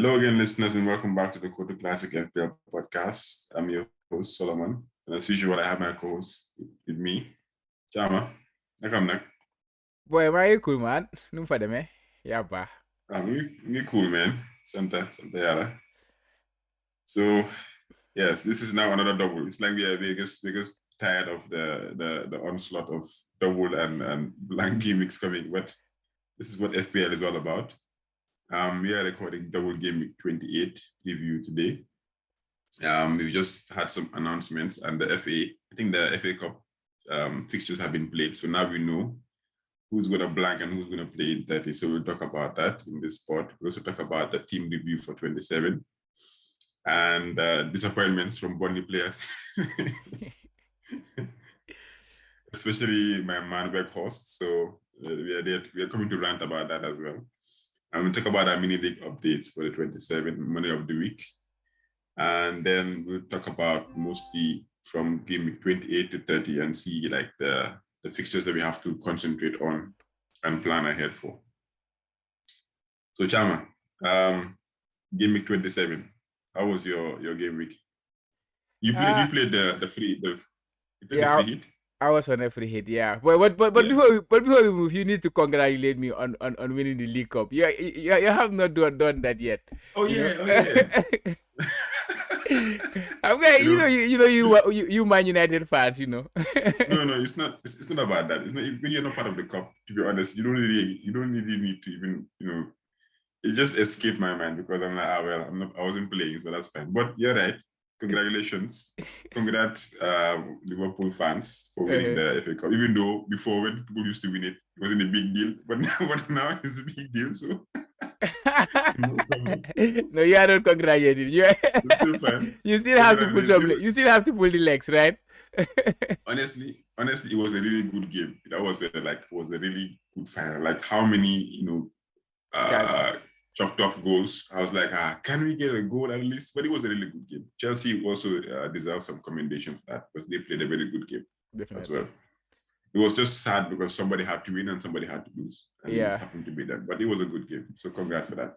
Hello again, listeners, and welcome back to the Kotu Classic FPL podcast. I'm your host, Solomon. And as usual, I have my co-host with me, Chama. Nakam. Boy, why you cool, man? Num for them, eh? Yeah, bah. Me cool, man. Santa Yara. So, yes, this is now another double. It's like we are Vegas tired of the onslaught of double and blank gimmicks coming, but this is what FPL is all about. We are recording double gimmick 28 review today. We've just had some announcements, and the FA Cup fixtures have been played. So now we know who's going to blank and who's going to play in 30. So we'll talk about that in this pod. We'll also talk about the team review for 27 and disappointments from Burnley players. Especially my man Weghorst. So we are coming to rant about that as well. And we'll talk about our mini league updates for the 27 Monday of the week. And then we'll talk about mostly from game 28 to 30 and see like the fixtures that we have to concentrate on and plan ahead for. So Chama, game week 27, how was your game week? You played the free hit? I was on a free hit, yeah. But before we move, you need to congratulate me on winning the League Cup. You have not done that yet. Oh yeah. I'm glad you Man United fans, No, it's not about that. It's not, when you're not part of the cup, to be honest, you don't really need to even, it just escaped my mind because I'm like, I wasn't playing, so that's fine. But you're right. Congratulations. Congrats, Liverpool fans, for winning the FA Cup. Even though before, when people used to win it, it wasn't a big deal. But now it's a big deal. So no, you are not congratulated. It's still fine. You still have to pull some. You still have to pull the legs, right? honestly, it was a really good game. That was a really good final. Like how many, chopped off goals. I was like, can we get a goal at least? But it was a really good game. Chelsea also deserves some commendation for that because they played a very good game as well. It was just sad because somebody had to win and somebody had to lose, and it just happened to be them. But it was a good game, so congrats for that.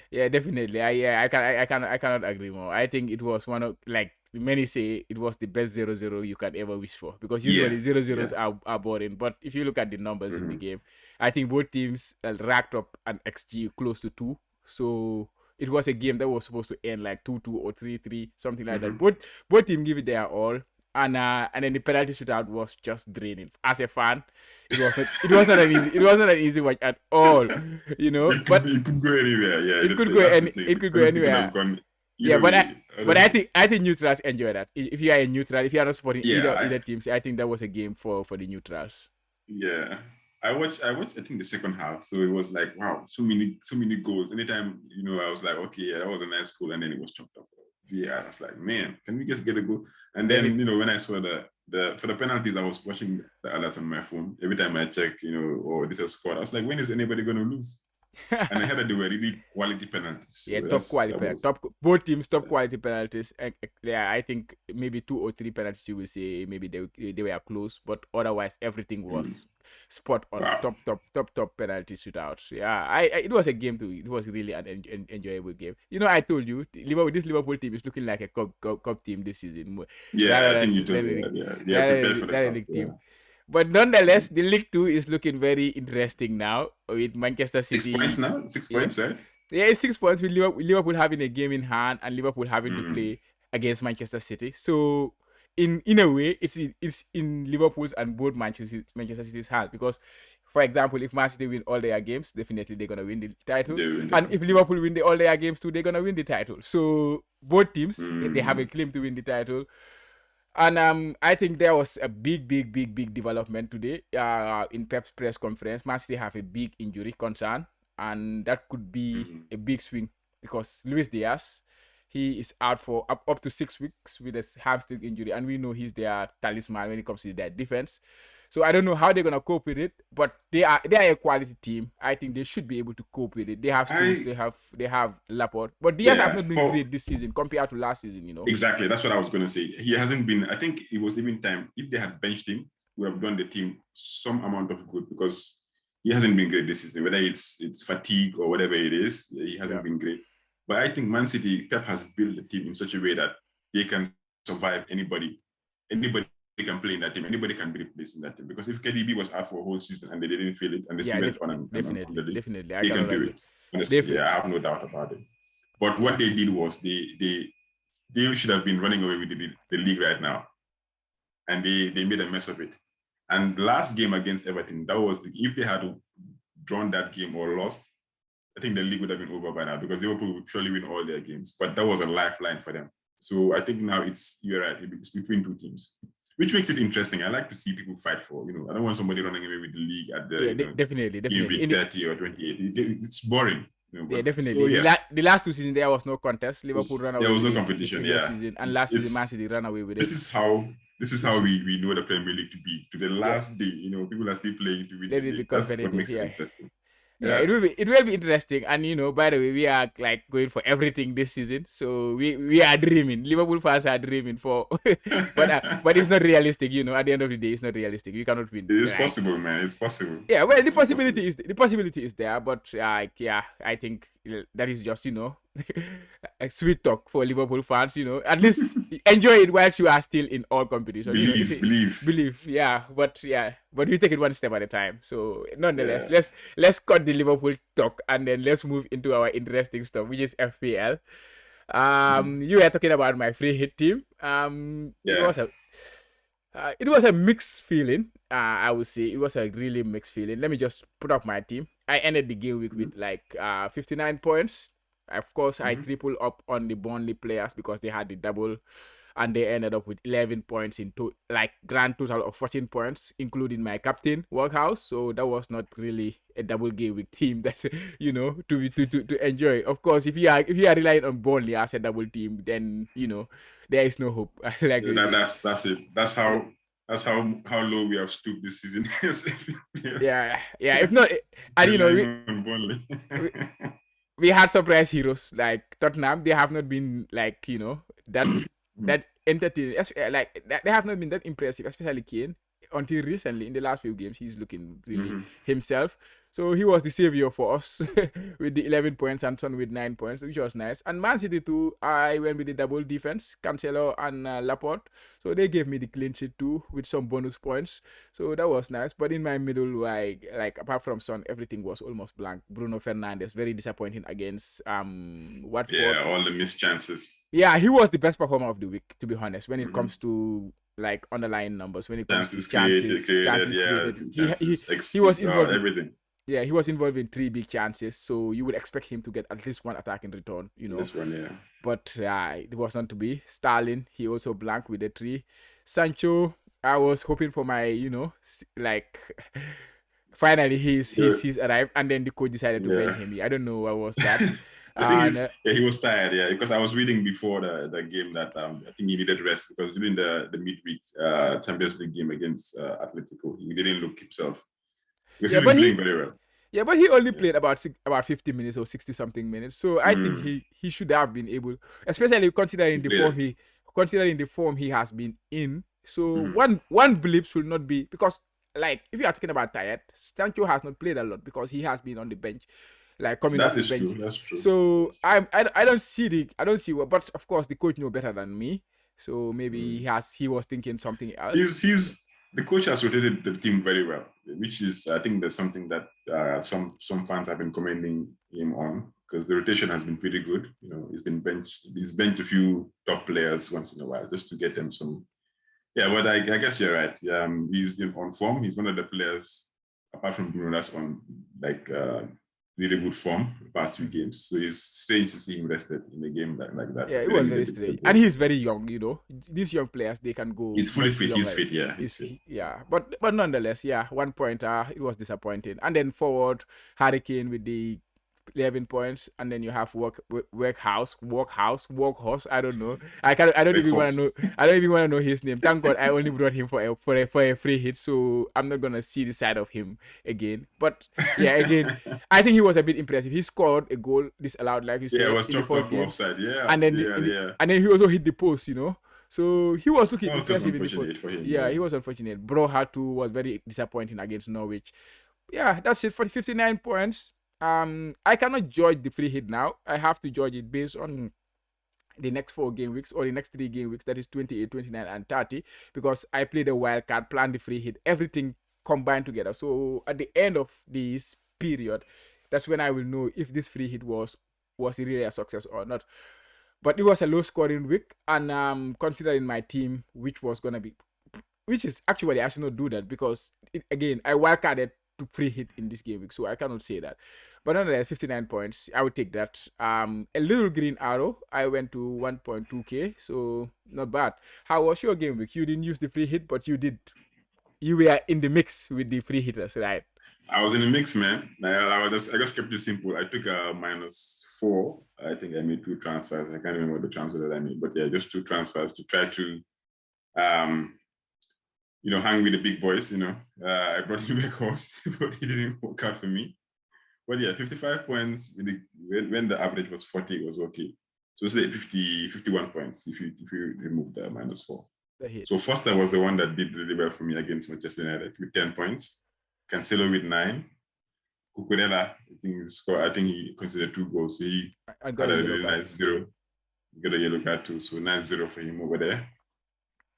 Yeah, definitely. I cannot agree more. I think it was one of, like many say, it was the best 0-0 you can ever wish for, because usually 0-0s are boring. But if you look at the numbers in the game, I think both teams racked up an XG close to 2. So it was a game that was supposed to end like 2-2 or 3-3, something like that. Both teams give it their all. And then the penalty shootout was just draining. As a fan, it was not an easy watch at all. But it could go anywhere. Yeah, it could go anywhere. But I think neutrals enjoy that. If you are a neutral, if you are not supporting either teams, I think that was a game for the neutrals. Yeah, I watched I think the second half, so it was like, wow, so many goals. Anytime I was like, okay, yeah, that was a nice goal, and then it was chopped up. Yeah, I was like, man, can we just get a goal? And then when I saw for the penalties, I was watching the alerts on my phone. Every time I check, this is scored, I was like, when is anybody going to lose? And I heard that they were really quality penalties. Yeah, top quality penalties. Both teams top quality penalties. Yeah, I think maybe 2 or 3 penalties you will say maybe they were close, but otherwise everything was spot on. Wow. Top penalty shootouts. Yeah, it was a game too. It was really an enjoyable game. I told you this Liverpool team is looking like a cup team this season. Yeah, I think you told me that. Yeah, prepared for the cup. Team. But nonetheless, the League 2 is looking very interesting now with Manchester City. 6 points now? 6 points, right? Yeah, it's 6 points with Liverpool having a game in hand and Liverpool having to play against Manchester City. So, in a way, it's in Liverpool's and both Manchester City's hand, because, for example, if Man City win all their games, definitely they're going to win the title. And if Liverpool win all their games too, they're going to win the title. So, both teams, they have a claim to win the title. And I think there was a big development today in Pep's press conference. Man City have a big injury concern, and that could be a big swing, because Luis Diaz, he is out for up to 6 weeks with a hamstring injury, and we know he's their talisman when it comes to their defense. So I don't know how they're gonna cope with it, but they are a quality team. I think they should be able to cope with it. They have Stones, they have Laporte, but Diaz have not been great this season compared to last season. Exactly, that's what I was gonna say. He hasn't been. I think it was even time. If they had benched him, we have done the team some amount of good, because he hasn't been great this season. Whether it's fatigue or whatever it is, he hasn't been great. But I think Man City, Pep has built the team in such a way that they can survive anybody. Anybody can play in that team. Anybody can be replaced in that team. Because if KDB was out for a whole season and they didn't feel it and they still went on and definitely, the league, definitely. I they can cannot do agree. it. Honestly, I have no doubt about it. But what they did was they should have been running away with the league right now. And they made a mess of it. And the last game against Everton, that was if they had drawn that game or lost, I think the league would have been over by now because Liverpool would surely win all their games. But that was a lifeline for them. So I think now you're right, it's between two teams, which makes it interesting. I like to see people fight for, I don't want somebody running away with the league at the definitely. game week 30 or 28. It's boring. Definitely. So, the last two seasons there was no contest. Liverpool ran away. There was no competition. Season, and last season Man City ran away with it. This is how we know the Premier League to be. To the last day, people are still playing to win the league. That's what makes it interesting. Yeah, it will be interesting. And by the way, we are like going for everything this season. So we are dreaming. Liverpool fans are dreaming for but it's not realistic, at the end of the day, it's not realistic. We cannot win. It's possible, man. It's possible. Yeah, well, the possibility is there, but I think that is just, a sweet talk for Liverpool fans, at least enjoy it whilst you are still in all competition. Believe, but we take it one step at a time. So nonetheless, let's cut the Liverpool talk and then let's move into our interesting stuff, which is FPL. You were talking about my free hit team. It was a mixed feeling. I would say it was a really mixed feeling. Let me just put up my team. I ended the game week with 59 points. Of course, I tripled up on the Burnley players because they had the double, and they ended up with 11 points in grand total of 14 points, including my captain Workhouse. So that was not really a double game week team that to enjoy. Of course, if you are relying on Burnley as a double team, then there is no hope. That's it. That's how low we have stooped this season. Yeah. If not, and we had surprise heroes like Tottenham. They have not been that entertaining. They have not been that impressive, especially Kane. Until recently, in the last few games, he's looking really himself. So he was the savior for us with the 11 points and Son with 9 points, which was nice. And Man City too, I went with the double defense, Cancelo and Laporte. So they gave me the clean sheet too with some bonus points. So that was nice. But in my middle, apart from Son, everything was almost blank. Bruno Fernandes, very disappointing against Watford. Yeah, all the missed chances. Yeah, he was the best performer of the week, to be honest, when it comes to underlying numbers, when it comes to chances created. He was involved everything. Yeah, he was involved in 3 big chances, so you would expect him to get at least one attack in return, This one, yeah. But it was not to be. Sterling, he also blanked with a 3. Sancho, I was hoping for my, finally he's arrived, and then the coach decided to bench him. I don't know what was that. He was tired, because I was reading before the game that I think he needed rest because during the midweek Champions League game against Atletico, he didn't look himself. Because he was playing very well. Yeah, but he only played about 50 minutes or 60 something minutes. So I think he should have been able, especially considering the form he has been in. So one blip should not be, because if you are talking about tired, Sancho has not played a lot because he has been on the bench. Coming off the bench. True. That's true. So I don't see what, but of course the coach knows better than me. So maybe he was thinking something else. The coach has rotated the team very well, which is, I think, there's something that some fans have been commending him on, because the rotation has been pretty good. He's benched a few top players once in a while just to get them some. Yeah, but I guess you're right. He's on form. He's one of the players, apart from Bruno, that's on really good form the past 2 games. So it's strange to see him rested in a game like that. Yeah, it was very strange. And he's very young, These young players, they can go. He's fully fit. He's fit, yeah. He's fit. Yeah, but nonetheless, 1 point. It was disappointing. And then forward, Harry Kane with the 11 points, and then you have Workhorse. I don't know. I don't even want to know his name. Thank God I only brought him for a free hit, so I'm not gonna see the side of him again. But again, I think he was a bit impressive. He scored a goal disallowed, like you said. Yeah, it was chopped off offside. Yeah, and then and then he also hit the post. So he was looking impressive in the first. For him, he was unfortunate. Broha too was very disappointing against Norwich. Yeah, that's it for the 59 points. I cannot judge the free hit now. I have to judge it based on the next 4 game weeks or the next 3 game weeks, that is 28, 29, and 30, because I played a wild card, planned the free hit, everything combined together. So at the end of this period, that's when I will know if this free hit was really a success or not. But it was a low scoring week, and considering my team, which is actually I should not do that because again I wildcarded to free hit in this game week, so I cannot say that. But nonetheless, 59 points, I would take that. A little green arrow, I went to 1.2k, so not bad. How was your game week? You didn't use the free hit, but you did. You were in the mix with the free hitters, right? I was in the mix, man. I just kept it simple. I took a -4. I think I made 2 transfers. I can't remember the transfer that I made, but yeah, just 2 transfers to try to hang with the big boys. I brought in back horse, but it didn't work out for me. But yeah, 55 points when the average was 40, it was okay. So say 51 points if you remove the -4. So Foster was the one that did really well for me against Manchester United with 10 points. Cancelo with 9. Cucurella, I think he considered 2 goals. So he got a really nice 0. He got a yellow card too. So nice 0 for him over there.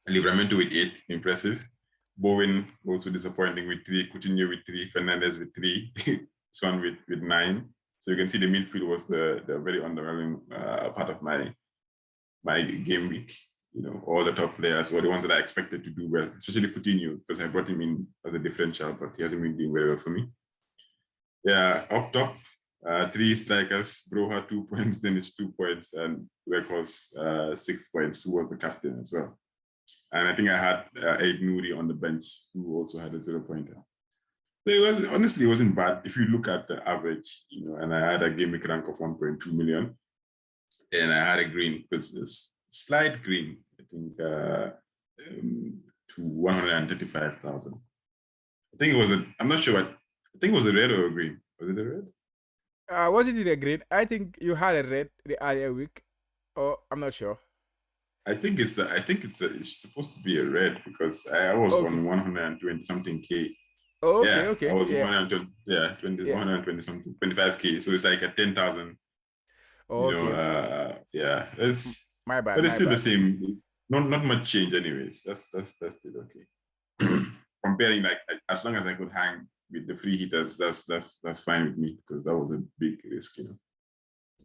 Livramento with 8, impressive. Bowen also disappointing with 3. Coutinho with 3. Fernandez with 3. Son with 9. So you can see the midfield was the very underwhelming part of my game week. All the top players were the ones that I expected to do well, especially Coutinho, because I brought him in as a differential, but he hasn't been doing very well for me. Yeah, up top, 3 strikers. Broha 2 points, Dennis 2 points, and Weghorst 6 points, who was the captain as well. And I think I had Aid Nouri on the bench, who also had a 0-pointer. So honestly, it wasn't bad. If you look at the average, and I had a gimmick rank of 1.2 million, and I had a green, because it's slight green, I think, to 135,000. I think it was I'm not sure what, I think it was a red or a green. Was it a red? Wasn't it a green? I think you had a red the earlier week. Oh, I'm not sure. I think it's supposed to be a red because I was on 120 something K. Oh, okay. I was 120 something, 25K. So it's like a 10,000. Oh, okay. It's my bad. But it's still the same. Not much change, anyways. That's still okay. Comparing like as long as I could hang with the free hitters, that's fine with me because that was a big risk,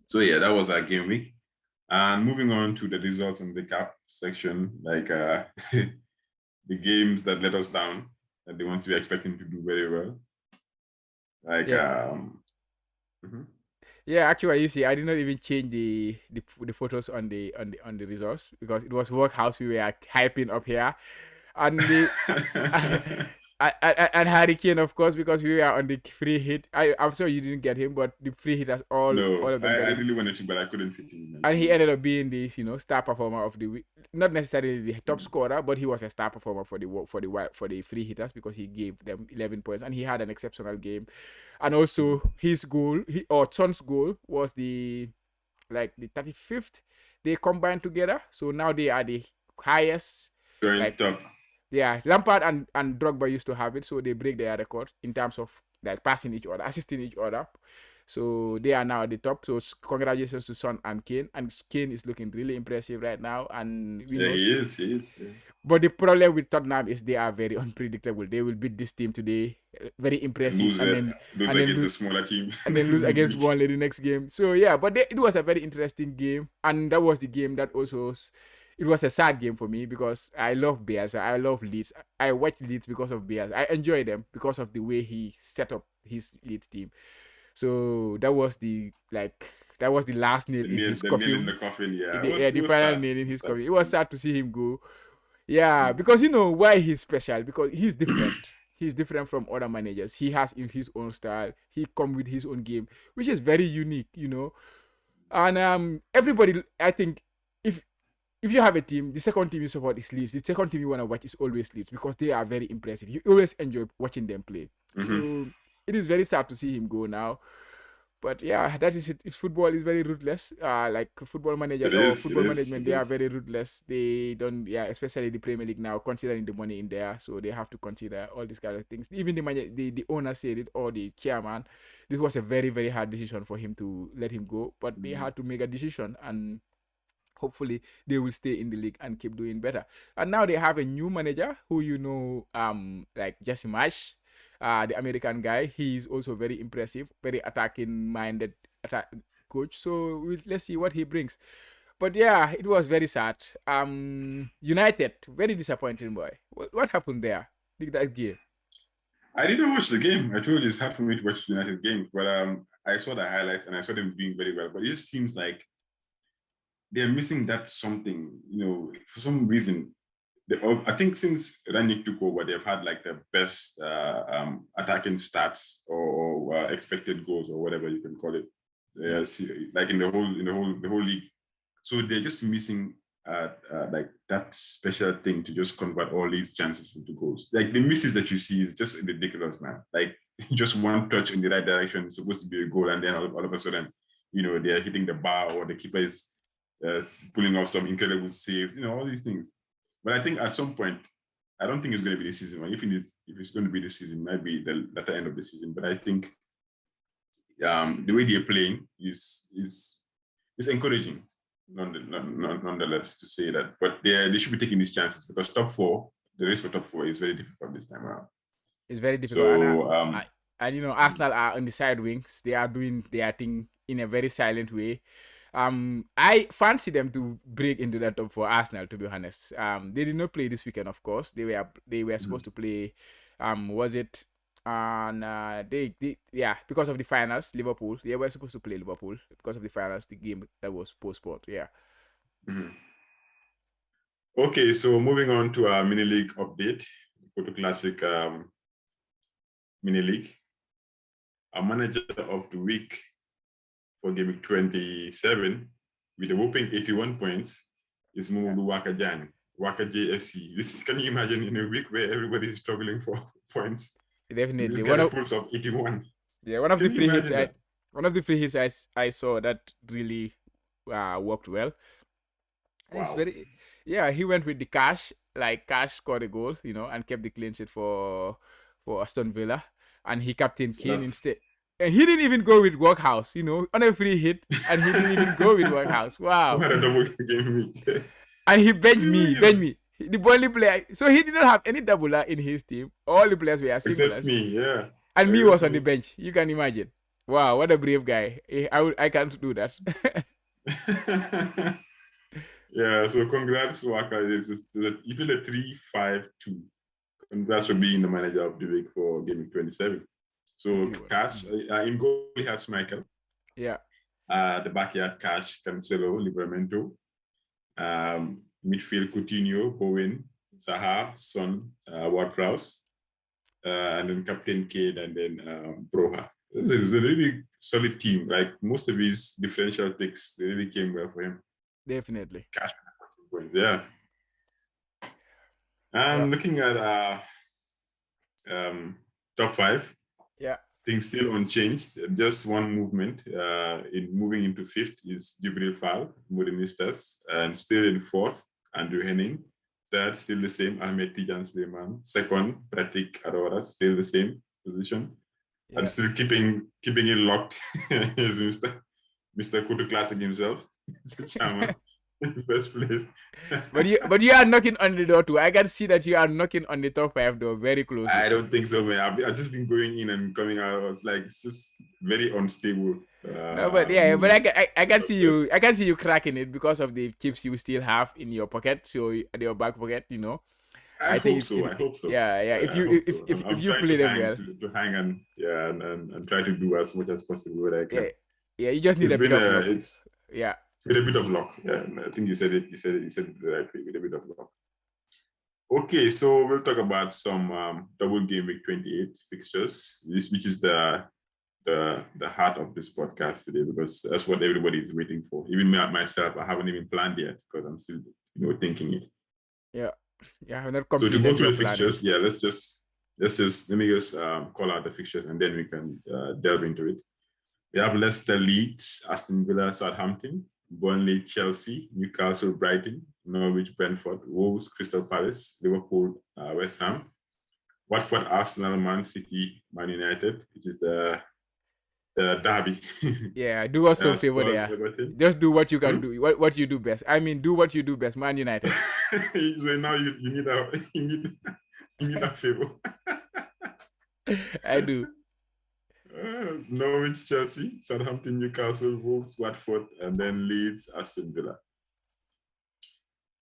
So yeah, that was our game week. And moving on to the results and recap section, like the games that let us down and the ones we're expecting to do very well. Like Yeah, actually, you see, I did not even change the photos on the results because it was Workhouse we were hyping up here, and and Harry Kane, of course, because we were on the free hit. I'm sorry you didn't get him, but the free hit has all of them. I really wanted to, but I couldn't fit him. And he ended up being the star performer of the week. Not necessarily the top scorer, but he was a star performer for the free hitters because he gave them 11 points and he had an exceptional game. And also his goal, Son's goal was the 35th. They combined together, so now they are the highest. Top. Yeah, Lampard and Drogba used to have it, so they break their record in terms of passing each other, assisting each other. So they are now at the top. So congratulations to Son and Kane. And Kane is looking really impressive right now. And he is. Yeah. But the problem with Tottenham is they are very unpredictable. They will beat this team today, very impressive, lose against a smaller team, and then lose against Burnley the next game. So yeah, but it was a very interesting game, and that was the game that also. It was a sad game for me because I love Bears. I love Leeds. I watch Leeds because of Bears. I enjoy them because of the way he set up his Leeds team. So that was the last nail in his coffin. Nail in the coffin, yeah. The final nail in his coffin. It was sad to see him go. Yeah, because why he's special? Because he's different. He's different from other managers. He has his own style. He comes with his own game, which is very unique, And everybody, I think, if you have a team, the second team you support is Leeds. The second team you want to watch is always Leeds because they are very impressive. You always enjoy watching them play. Mm-hmm. So it is very sad to see him go now. But yeah, that is it. Football is very ruthless. Like football manager It or is. It football is. management, It they are is. very ruthless. They don't, yeah, especially the Premier League now, considering the money in there, so they have to consider all these kind of things. Even the owner said it, or the chairman. This was a very very hard decision for him to let him go, but they had to make a decision, and hopefully they will stay in the league and keep doing better. And now they have a new manager who like Jesse Marsh, the American guy. He's also very impressive, very attacking minded coach. So let's see what he brings. But yeah, it was very sad. United, very disappointing, boy. What happened there? That game. I didn't watch the game. I told you it's hard for me to watch United games, but I saw the highlights and I saw them doing very well. But it just seems like they're missing that something. For some reason, I think since Ranić took over, they've had like the best attacking stats or expected goals or whatever you can call it. Like in the whole league. So they're just missing like that special thing to just convert all these chances into goals. Like the misses that you see is just ridiculous, man. Like just one touch in the right direction is supposed to be a goal, and then all of a sudden, they're hitting the bar or the keeper is pulling off some incredible saves. All these things. But I think at some point, I don't think it's going to be the season. If it's going to be the season, it might be the latter end of the season. But I think the way they're playing is encouraging, nonetheless, to say that. But they should be taking these chances because the race for top four is very difficult this time around. It's very difficult. So, and Arsenal are on the side wings. They are doing their thing in a very silent way. I fancy them to break into the top four. Arsenal, to be honest. They did not play this weekend, of course. They were supposed to play. Was it? And because of the finals, Liverpool. They were supposed to play Liverpool because of the finals. The game that was postponed. Yeah. Mm-hmm. Okay, so moving on to our mini league update. Kotu Classic mini league. Our manager of the week for gimmick 27 with a whopping 81 points is Mumudu Waka JFC. Can you imagine in a week where everybody is struggling for points? Definitely. This guy pulls up 81. Yeah, one of the free hits I saw that really worked well. And wow. He went with the Cash. Like Cash scored a goal, and kept the clean sheet for Aston Villa, and he captained Kane instead. And he didn't even go with Workhouse, on a free hit, and he didn't even go with Workhouse. Wow. What a double game. And he benched me. The only player. So he did not have any doubler in his team. All the players were singlers. Except me, yeah. And me was on the bench. You can imagine. Wow, what a brave guy. I can't do that. Yeah, so congrats, Waka. You did a 3-5-2. Congrats for being the manager of the week for Gaming 27. So Cash, in goal, he has Michael. Yeah. The backyard, Cash, Cancelo, Livramento. Midfield, Coutinho, Bowen, Zaha, Son, Ward-Prowse. And then Captain Kane, and then Broha. This is a really solid team. Like most of his differential picks, they really came well for him. Definitely. Cash points, yeah. And looking at top five, things still unchanged. Just one movement. In moving into fifth is Jibril Fall, Modernistas, and still in fourth, Andrew Henning. Third, still the same, Ahmed Tijan Suleiman. Second, Pratik Arora, still the same position. Yeah. And still keeping it locked is Mr. Kotu Classic himself. It's a chairman in first place. but you are knocking on the door too. I can see that you are knocking on the top five door very close. I don't think so, man. I've just been going in and coming out. It's like it's just very unstable. No, but I can see you. I can see you cracking it because of the chips you still have in your pocket, so in your back pocket, I hope so. Yeah. If you play them well, to hang and try to do as much as possible what I can. Yeah. You just need a bit of luck. With a bit of luck. Yeah, I think you said it. You said it the right way. With a bit of luck. Okay, so we'll talk about some double game week 28 fixtures, which is the heart of this podcast today, because that's what everybody is waiting for. Even myself, I haven't even planned yet because I'm still thinking it. Yeah. So to go through the fixtures, let me just call out the fixtures and then we can delve into it. We have Leicester, Leeds, Aston Villa, Southampton, Burnley, Chelsea, Newcastle, Brighton, Norwich, Brentford, Wolves, Crystal Palace, Liverpool, West Ham, Watford, Arsenal, Man City, Man United, which is the derby. Yeah, do us some favor Spurs, there. Everton. Just do what you can do. What you do best. I mean, do what you do best. Man United. So now you need a you need a favor. I do. Norwich, Chelsea, Southampton, Newcastle, Wolves, Watford, and then Leeds, Aston Villa.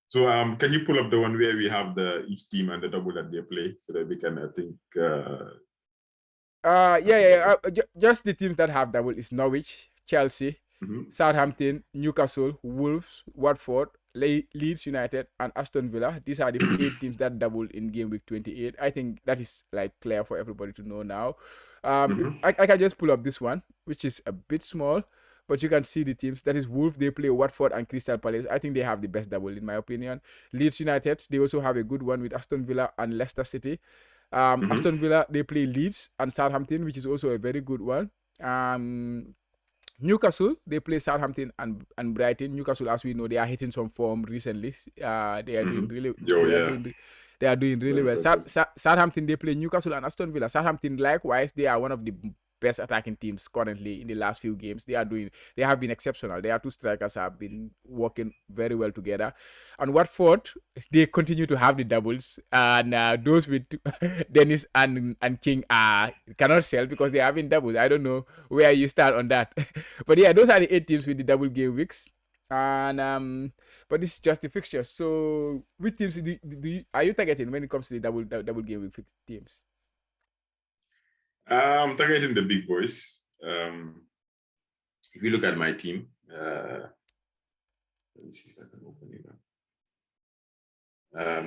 So can you pull up the one where we have the each team and the double that they play so that we can, I think. Just the teams that have double is Norwich, Chelsea, Southampton, Newcastle, Wolves, Watford, Leeds United, and Aston Villa. These are the 8 teams that double in game week 28. I think that is like clear for everybody to know now. I can just pull up this one, which is a bit small, but you can see the teams. That is Wolves. They play Watford and Crystal Palace. I think they have the best double in my opinion. Leeds United, they also have a good one with Aston Villa and Leicester City. Aston Villa, they play Leeds and Southampton, which is also a very good one. Newcastle, they play Southampton and Brighton. Newcastle, as we know, they are hitting some form recently. They are doing really, they are doing really well. Southampton, they play Newcastle and Aston Villa. Southampton, likewise, they are one of the best attacking teams currently in the last few games. They have been exceptional. Their 2 strikers have been working very well together. And Watford, they continue to have the doubles, and those with Dennis and King cannot sell because they are having doubles. I don't know where you start on that. But yeah, those are the 8 teams with the double game weeks. And but this is just the fixtures. So which teams are you targeting when it comes to the double game week teams? I'm targeting the big boys. If you look at my team, let me see if I can open it up.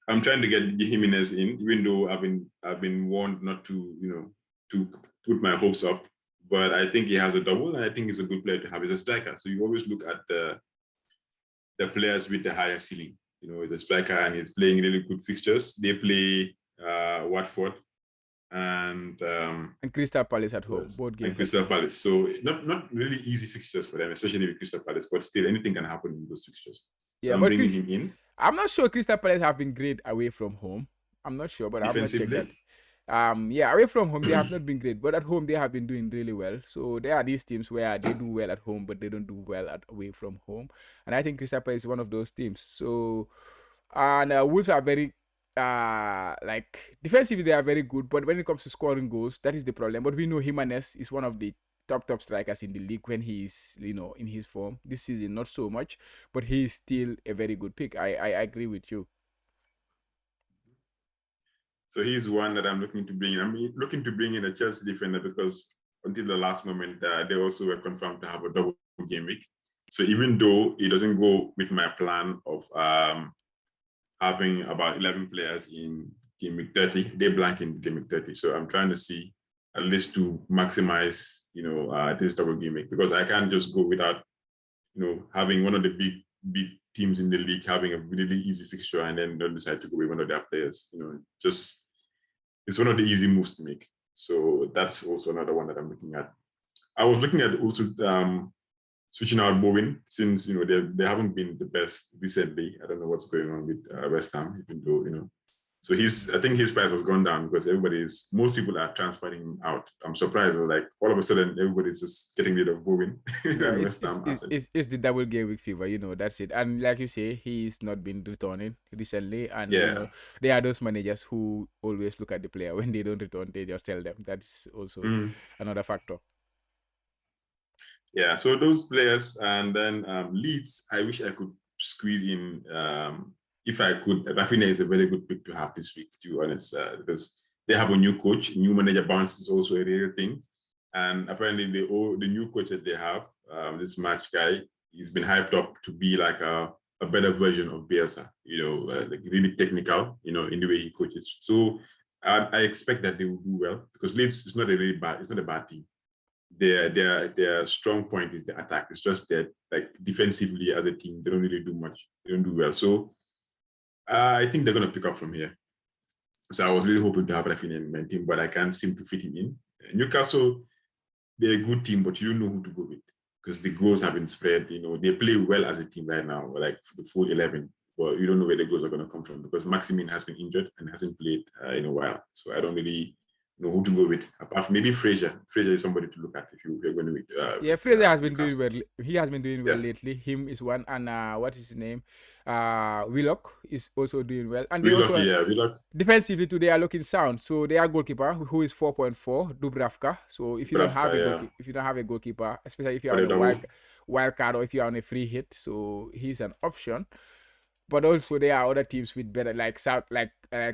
I'm trying to get Jimenez in, even though I've been warned not to, to put my hopes up. But I think he has a double, and I think he's a good player to have as a striker. So you always look at the players with the higher ceiling. He's a striker and he's playing really good fixtures. They play Watford and Crystal Palace at home, both games. And Crystal Palace. So not really easy fixtures for them, especially with Crystal Palace. But still, anything can happen in those fixtures. So I'm bringing him in. I'm not sure Crystal Palace have been great away from home. I'm not sure, but I've not checked that. Away from home they have not been great, but at home they have been doing really well. So there are these teams where they do well at home, but they don't do well away from home. And I think Crystal Palace is one of those teams. So and Wolves are very defensively they are very good, but when it comes to scoring goals, that is the problem. But we know Jimenez is one of the top strikers in the league when he's in his form. This season not so much, but he is still a very good pick. I agree with you. So he's one that I'm looking to bring in. I'm looking to bring in a Chelsea defender because until the last moment, they also were confirmed to have a double game week. So even though it doesn't go with my plan of having about 11 players in game week 30, they blank in game week 30. So I'm trying to see at least to maximize, this double game week, because I can't just go without, having one of the big teams in the league having a really easy fixture and then don't decide to go with one of their players. It's one of the easy moves to make. So that's also another one that I'm looking at. I was looking at also switching out Bowen since they haven't been the best recently. I don't know what's going on with West Ham, even though So I think his price has gone down because most people are transferring him out. I'm surprised. Like all of a sudden, everybody's just getting rid of Bowen. Yeah, it's the double game week fever, that's it. And like you say, he's not been returning recently. And there are those managers who always look at the player. When they don't return, they just tell them. That's also another factor. Yeah, so those players, and then Leeds, I wish I could squeeze in if I could. Rafinha is a very good pick to have this week, to be honest, because they have a new coach. New manager bounce is also a real thing. And apparently the new coach that they have, this match guy, he's been hyped up to be like a better version of Bielsa, like really technical, in the way he coaches. So I expect that they will do well because Leeds is not a bad team. Their strong point is the attack. It's just that defensively as a team, they don't really do much. They don't do well. So I think they're going to pick up from here. So I was really hoping to have Rafinha in my team, but I can't seem to fit him in. Newcastle, they're a good team, but you don't know who to go with because the goals have been spread. They play well as a team right now, like the full 11. But you don't know where the goals are going to come from because Maximin has been injured and hasn't played in a while. So I don't really know who to go with apart from maybe Fraser. Fraser is somebody to look at if you're going to Yeah, Fraser has been doing Newcastle. well. He has been doing well lately. Him is one, and what is his name? Willock is also doing well, and they also Willock. defensively too. They are looking sound. So they are goalkeeper who is 4.4 Dubravka. So if you don't have if you don't have a goalkeeper, especially if you're on a wild card or if you're on a free hit, so he's an option. But also there are other teams with better like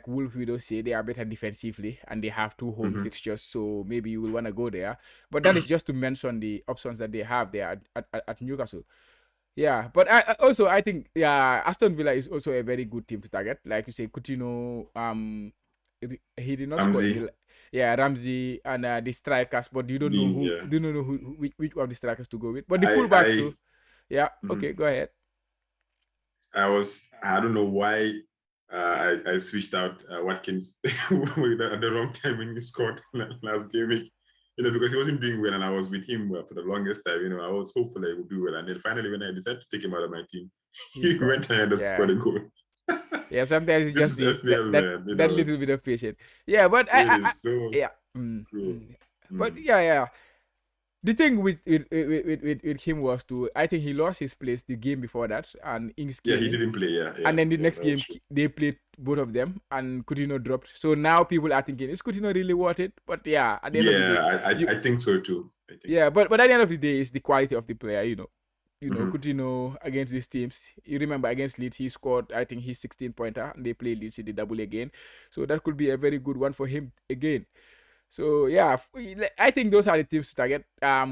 Wolves, we don't say they are better defensively and they have 2 home fixtures, so maybe you will want to go there. But that is just to mention the options that they have there at Newcastle. Yeah, but I think Aston Villa is also a very good team to target. Like you say, Coutinho, he did not Ramsey. score. Yeah, Ramsey and the strikers, but you don't know who. You don't know which of the strikers to go with. But the fullbacks too. Yeah. Okay, go ahead. I don't know why I switched out Watkins at the wrong time when he scored last game. Because he wasn't doing well and I was with him for the longest time. I was hopeful he would do well. And then finally, when I decided to take him out of my team, he went ahead and scored a goal. Yeah, sometimes you just need that little bit of patience. Yeah, but But yeah. The thing with him was I think he lost his place the game before that, and Ings came he didn't play, and then the next game they played both of them, and Coutinho dropped. So now people are thinking, is Coutinho really worth it? But yeah, at the end of the day, I think so too. But at the end of the day, it's the quality of the player, Coutinho against these teams. You remember against Leeds, he scored, I think, his 16-pointer, and they played Leeds in the double again. So that could be a very good one for him again. So yeah, I think those are the teams to target.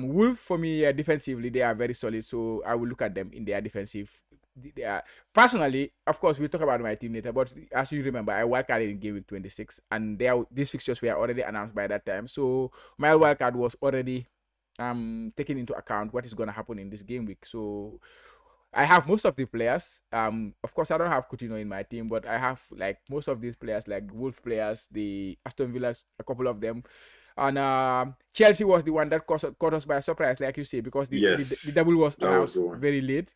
Wolf for me, defensively they are very solid. So I will look at them in their defensive. Personally, of course, we'll talk about my team later. But as you remember, I wildcarded in game week 26, and these fixtures were already announced by that time. So my wildcard was already taking into account what is going to happen in this game week. So I have most of the players. Of course, I don't have Coutinho in my team, but I have like most of these players, like Wolves players, the Aston Villas, a couple of them, and Chelsea was the one that caught us by a surprise, like you say, because the double was announced very late.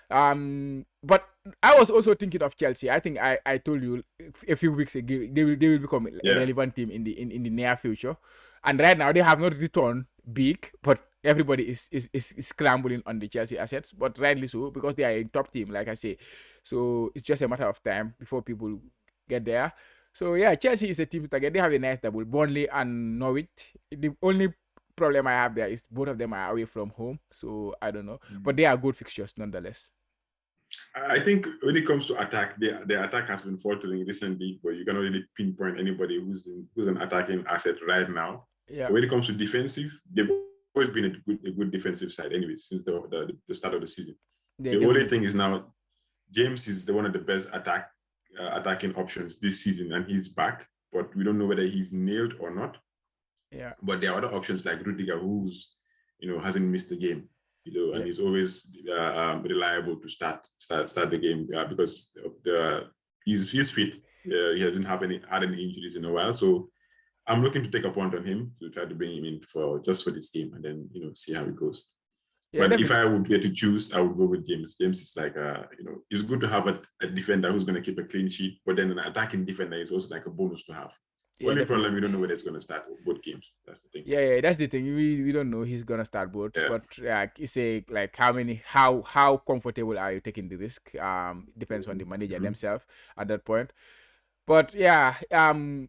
But I was also thinking of Chelsea. I think I told you a few weeks ago they will become a relevant team in the near future, and right now they have not returned big, but everybody is scrambling on the Chelsea assets, but rightly so, because they are a top team, like I say. So it's just a matter of time before people get there. So yeah, Chelsea is a team to target. They have a nice double, Burnley and Norwich. The only problem I have there is both of them are away from home, so I don't know, but they are good fixtures nonetheless. I think when it comes to attack, the attack has been faltering recently, but you cannot really pinpoint anybody who's an attacking asset right now. Yeah. But when it comes to defensive, they've always been a good defensive side anyway since the start of the season. The only thing is now James is one of the best attacking options this season, and he's back, but we don't know whether he's nailed or not. Yeah. But there are other options like Rudiger, who's hasn't missed the game, and he's always reliable to start the game because of he's fit. He hasn't had any injuries in a while, so I'm looking to take a punt on him to try to bring him in for this game and then see how it goes. Yeah, but if I would get to choose, I would go with James. James is like it's good to have a defender who's going to keep a clean sheet, but then an attacking defender is also like a bonus to have. Yeah, only problem, we don't know whether it's going to start both games. That's the thing. Yeah, that's the thing. We don't know he's going to start both. Yes. But it's like how comfortable are you taking the risk? Depends on the manager themselves at that point. But yeah,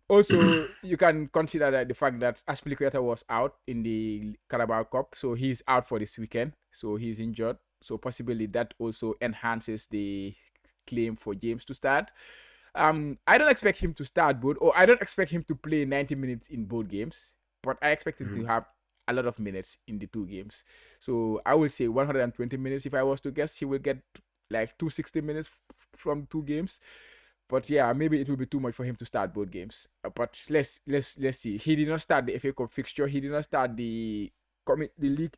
also you can consider that the fact that Aspilicueta was out in the Carabao Cup, so he's out for this weekend. So he's injured. So possibly that also enhances the claim for James to start. I don't expect him to start both, or I don't expect him to play 90 minutes in both games, but I expect him to have a lot of minutes in the 2 games. So I would say 120 minutes if I was to guess. He will get like 260 minutes from 2 games. But yeah, maybe it will be too much for him to start both games. But let's see. He did not start the FA Cup fixture. He did not start the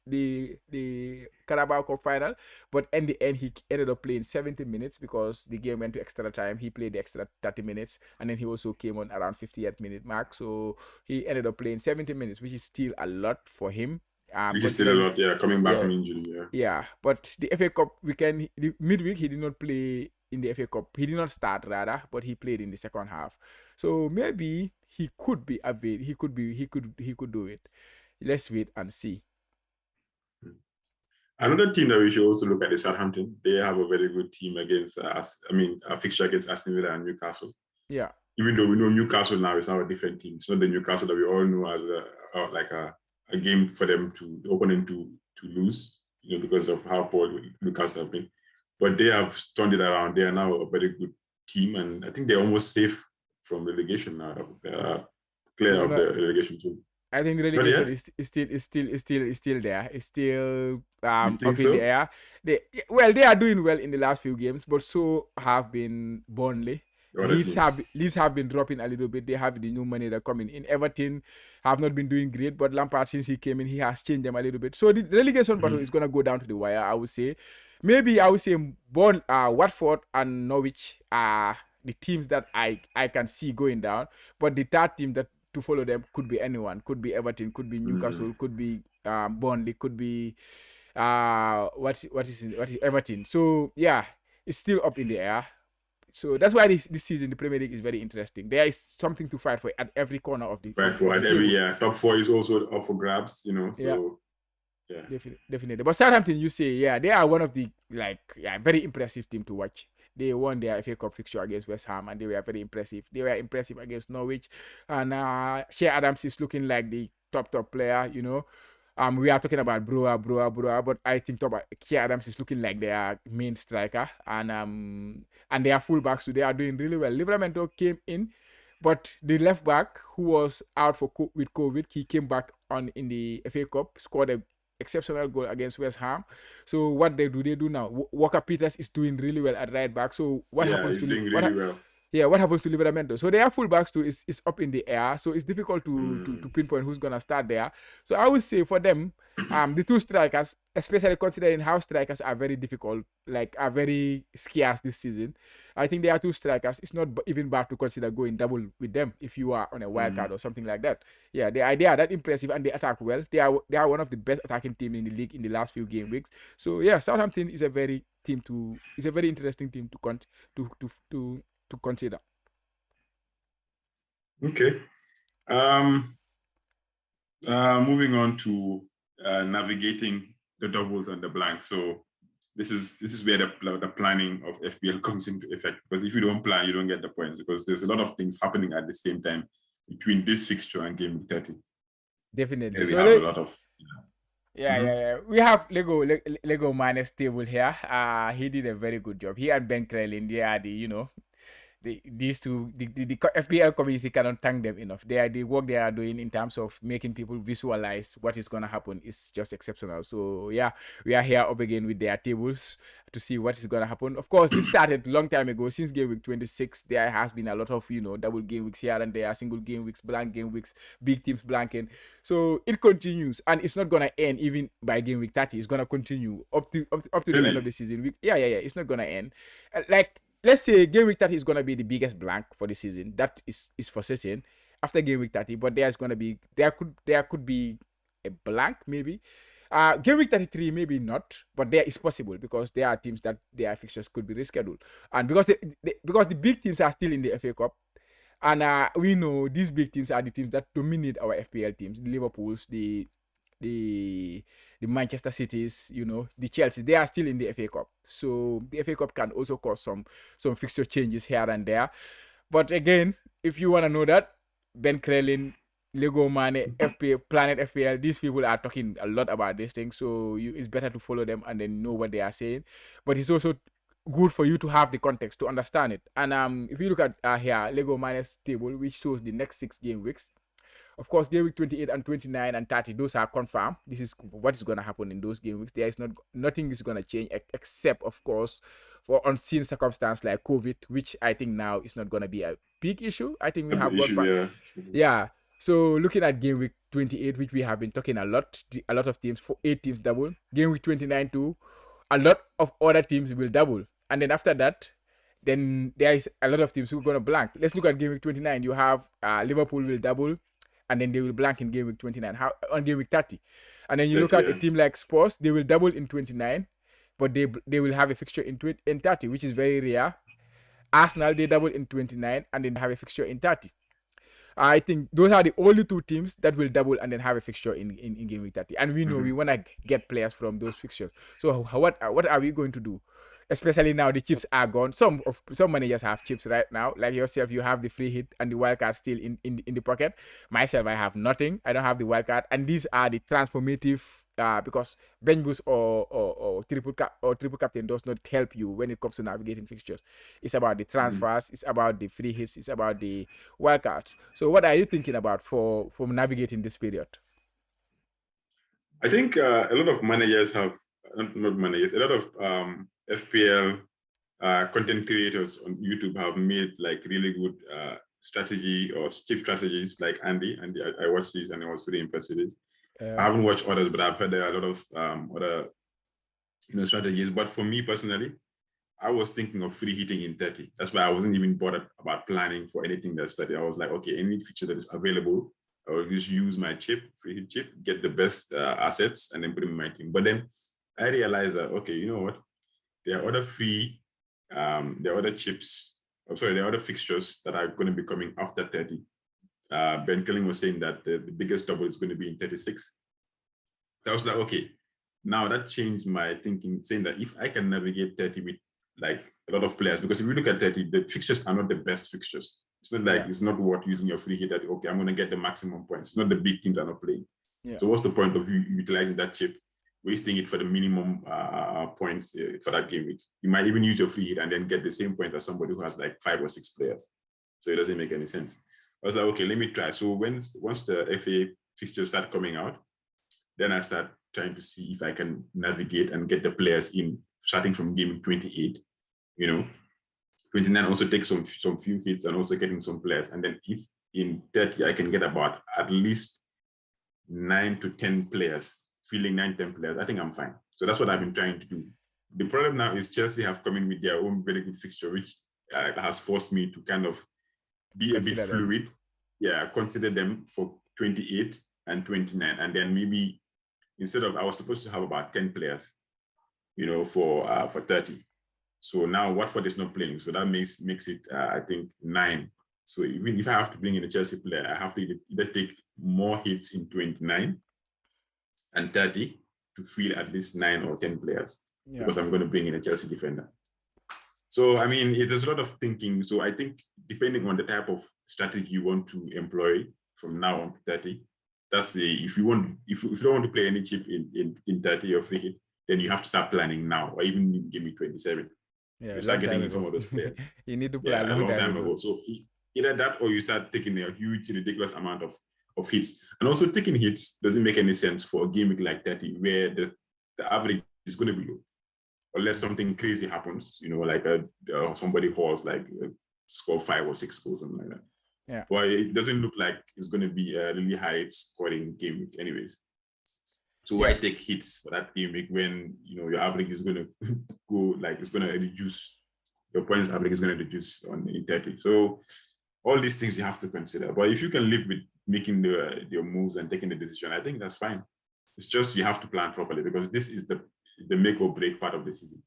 the Carabao Cup final, but in the end he ended up playing 70 minutes because the game went to extra time. He played the extra 30 minutes, and then he also came on around 58th minute mark. So he ended up playing 70 minutes, which is still a lot for him. Which is still a Considering, lot, yeah, coming back yeah, from injury, yeah. yeah, but the FA Cup weekend, the midweek, he did not play in the FA Cup. He did not start rather, but he played in the second half. So maybe he could be available. He could do it. Let's wait and see. Another team that we should also look at is Southampton. They have a very good team against us. A fixture against Aston Villa and Newcastle. Yeah. Even though we know Newcastle now is now a different team. It's not the Newcastle that we all know as a game for them to the opponent to lose, because of how poor Newcastle have been. But they have turned it around. They are now a very good team, and I think they're almost safe from relegation now. They're clear of the relegation too. I think the relegation is still there. It's still up in the air. They are doing well in the last few games, but so have been Burnley. Leeds have been dropping a little bit. They have the new money that coming in. Everton have not been doing great, but Lampard, since he came in, he has changed them a little bit. So the relegation battle is gonna go down to the wire, I would say. Maybe I would say Watford and Norwich are the teams that I can see going down. But the third team that to follow them could be anyone. Could be Everton, could be Newcastle, could be Burnley, could be what is Everton. So yeah, it's still up in the air. So that's why this season the Premier League is very interesting. There is something to fight for at every corner of the fight for at every top four is also up for grabs, So yeah. Definitely. But Southampton, you say, they are one of the very impressive team to watch. They won their FA Cup fixture against West Ham, and they were very impressive. They were impressive against Norwich, and Shea Adams is looking like the top player. We are talking about Brewer, but I think Shea Adams is looking like their main striker, and their fullbacks too. They are doing really well. Livramento came in, but the left back who was out with COVID, he came back on in the FA Cup, scored a exceptional goal against West Ham. So what they do now? Walker Peters is doing really well at right back. So what happens to what happens to Livramento? So their fullbacks too is up in the air. So it's difficult to pinpoint who's gonna start there. So I would say for them, the two strikers, especially considering how strikers are very difficult, are very scarce this season. I think there are two strikers. It's not even bad to consider going double with them if you are on a wild card or something like that. Yeah, they are that impressive and they attack well. They are one of the best attacking teams in the league in the last few game weeks. So yeah, Southampton is a very interesting team to consider. Okay. Moving on to navigating the doubles and the blanks. So this is where the planning of FPL comes into effect, because if you don't plan, you don't get the points, because there's a lot of things happening at the same time between this fixture and game 30. Definitely. We have a lot of Yeah. We have Lego Mane's table here. He did a very good job. He and Ben Crellin, they are these two, the FPL community cannot thank them enough. The work they are doing in terms of making people visualize what is going to happen is just exceptional. So yeah, we are here up again with their tables to see what is going to happen. Of course, this started a long time ago. Since game week 26, there has been a lot of double game weeks here and there, single game weeks, blank game weeks, big teams blanking. So it continues, and it's not going to end even by game week 30. It's going to continue up to the end of the season. It's not going to end. Let's say game week 30 is going to be the biggest blank for the season. That is for certain after game week 30. But there could be a blank maybe. Game week 33 maybe not, but there is possible because there are teams that their fixtures could be rescheduled, and because the big teams are still in the FA Cup, and we know these big teams are the teams that dominate our FPL teams, the Liverpools, the Manchester Cities, the Chelsea, they are still in the FA Cup. So the FA Cup can also cause some fixture changes here and there. But again, if you want to know that, Ben Crellin, Lego Mane, Planet FPL, these people are talking a lot about this thing. So it's better to follow them and then know what they are saying. But it's also good for you to have the context to understand it. And if you look at here, Lego Mane's table, which shows the next 6 game weeks. Of course, game week 28 and 29 and 30, those are confirmed. This is what is going to happen in those game weeks. There is nothing is going to change except, of course, for unseen circumstance like COVID, which I think now is not going to be a big issue. I think we have got back. Yeah. So looking at game week 28, which we have been talking a lot of teams, for 8 teams double. Game week 29 too, a lot of other teams will double. And then after that, then there is a lot of teams who are gonna blank. Let's look at game week 29. You have Liverpool will double, and then they will blank in game week 29. On game week 30, and then you look at a team like Spurs, they will double in 29, but they will have a fixture in 30, which is very rare. Arsenal, they double in 29 and then have a fixture in 30. I think those are the only two teams that will double and then have a fixture in game week 30. And we know we want to get players from those fixtures. So what are we going to do? Especially now the chips are gone. Some managers have chips right now. Like yourself, you have the free hit and the wild card still in the pocket. Myself, I have nothing. I don't have the wild card. And these are the transformative because bench boost or triple captain does not help you when it comes to navigating fixtures. It's about the transfers, it's about the free hits, it's about the wildcards. So what are you thinking about for navigating this period? I think a lot of managers have not managers, a lot of FPL content creators on YouTube have made like really good strategy or cheap strategies like Andy. I watched these and I was really impressed with this. I haven't watched others, but I've heard there are a lot of other strategies. But for me personally, I was thinking of free hitting in 30. That's why I wasn't even bothered about planning for anything that's 30. I was like, okay, any feature that is available, I will just use my free hit chip, get the best assets, and then put them in my team. But then I realized that, okay, you know what? There are other there are other chips. There are other fixtures that are going to be coming after 30. Ben Killing was saying that the biggest double is going to be in 36. So I was like, okay, now that changed my thinking, saying that if I can navigate 30 with like a lot of players, because if you look at 30, the fixtures are not the best fixtures. It's not like it's not worth using your free hit that, okay, I'm going to get the maximum points. It's not the big teams are not playing. Yeah. So what's the point of you utilizing that chip, wasting it for the minimum points for that game week? You might even use your free hit and then get the same point as somebody who has like 5 or 6 players. So it doesn't make any sense. I was like, okay, let me try. So once the FA fixtures start coming out, then I start trying to see if I can navigate and get the players in, starting from game 28. 29 also takes some few hits and also getting some players. And then if in 30 I can get about at least 9 to 10 players, filling 9 to 10 players, I think I'm fine. So that's what I've been trying to do. The problem now is Chelsea have come in with their own very good fixture, which has forced me to kind of be a bit fluid. Yeah, consider them for 28 and 29. And then maybe instead of, I was supposed to have about 10 players, for 30. So now Watford is not playing. So that makes it, I think, 9. So even if I have to bring in a Chelsea player, I have to either take more hits in 29 and 30 to fill at least 9 or 10 players, because I'm going to bring in a Chelsea defender. So, I mean, there's a lot of thinking. So I think depending on the type of strategy you want to employ from now on to 30, that's if you don't want to play any chip in 30 or free hit, then you have to start planning now, or even give me 27. Yeah, you start getting in some of those players. You need to plan a long time ago. So either that or you start taking a huge, ridiculous amount of hits. And also taking hits doesn't make any sense for a game like 30, where the average is going to be low. Unless something crazy happens, like somebody hauls score 5 or 6 goals, something like that. Yeah. Well, it doesn't look like it's going to be a really high scoring game week anyways. So why take hits for that game week when, your average is going to go, it's going to reduce, your points average is going to reduce in 30. So all these things you have to consider. But if you can live with making your moves and taking the decision, I think that's fine. It's just you have to plan properly, because this is the make or break part of the season.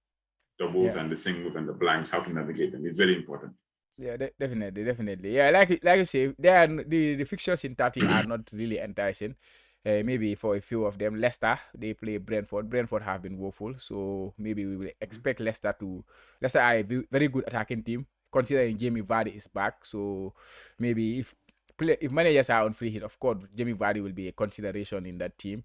Doubles and the singles and the blanks, how to navigate them. It's very important. Yeah, definitely. Yeah, like you say, the fixtures in 30 are not really enticing. Maybe for a few of them, Leicester, they play Brentford. Brentford have been woeful, so maybe we will expect Leicester are a very good attacking team, considering Jamie Vardy is back. So maybe if managers are on free hit, of course, Jamie Vardy will be a consideration in that team.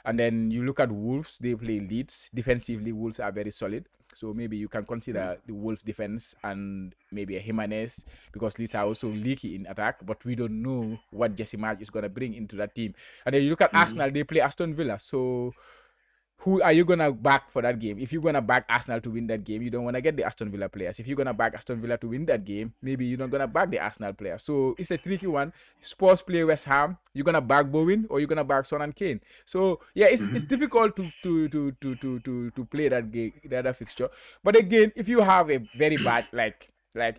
And then you look at Wolves, they play Leeds. Defensively, Wolves are very solid. So maybe you can consider the Wolves defense and maybe a Jimenez, because Leeds are also leaky in attack, but we don't know what Jesse Marsch is going to bring into that team. And then you look at Arsenal, they play Aston Villa. So who are you gonna back for that game? If you're gonna back Arsenal to win that game, you don't want to get the Aston Villa players. If you're gonna back Aston Villa to win that game, maybe you're not gonna back the Arsenal players. So it's a tricky one. Spurs play West Ham. You're gonna back Bowen or you're gonna back Son and Kane. So yeah, it's difficult to play that game, that fixture. But again, if you have a very bad like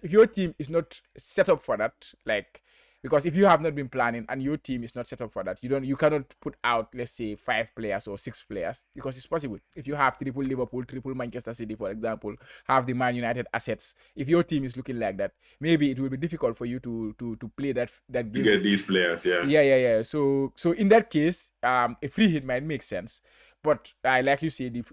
if your team is not set up for that, like because if you have not been planning and your team is not set up for that, you cannot put out, let's say, 5 players or 6 players, because it's possible. If you have triple Liverpool, triple Manchester City, for example, have the Man United assets, if your team is looking like that, maybe it will be difficult for you to play that game. To get these players, yeah. Yeah. So in that case, a free hit might make sense. But like you say, the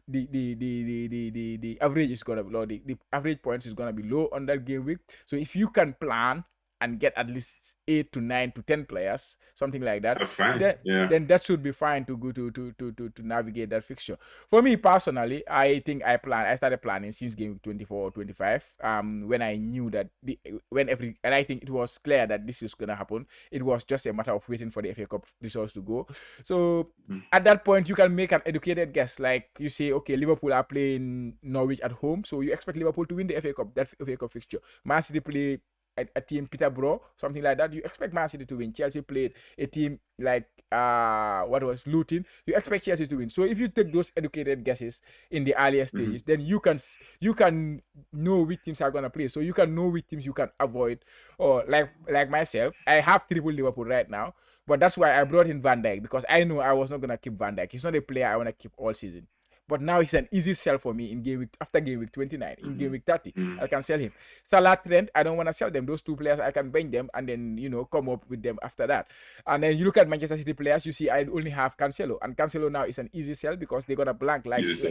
average is gonna be low. The average points is gonna be low on that game week. So if you can plan and get at least 8 to 9 to 10 players, something like that, that's fine. Then that should be fine to go to navigate that fixture. For me personally, I think I started planning since game 24 or 25. When I knew that and I think it was clear that this is gonna happen. It was just a matter of waiting for the FA Cup results to go. So at that point, you can make an educated guess. Like you say, okay, Liverpool are playing Norwich at home, so you expect Liverpool to win the FA Cup. That FA Cup fixture. Man City play a team Peterborough, something like that. You expect Man City to win. Chelsea played a team like Luton. You expect Chelsea to win. So if you take those educated guesses in the earlier stages, then you can know which teams are gonna play. So you can know which teams you can avoid. Or like myself, I have triple Liverpool right now, but that's why I brought in Van Dijk, because I know I was not gonna keep Van Dijk. He's not a player I wanna keep all season. But now he's an easy sell for me in game week, after game week 29. In game week 30, I can sell him. Salah, Trent, I don't want to sell them. Those 2 players, I can bench them and then, come up with them after that. And then you look at Manchester City players, you see I only have Cancelo. And Cancelo now is an easy sell because they got a blank likewise.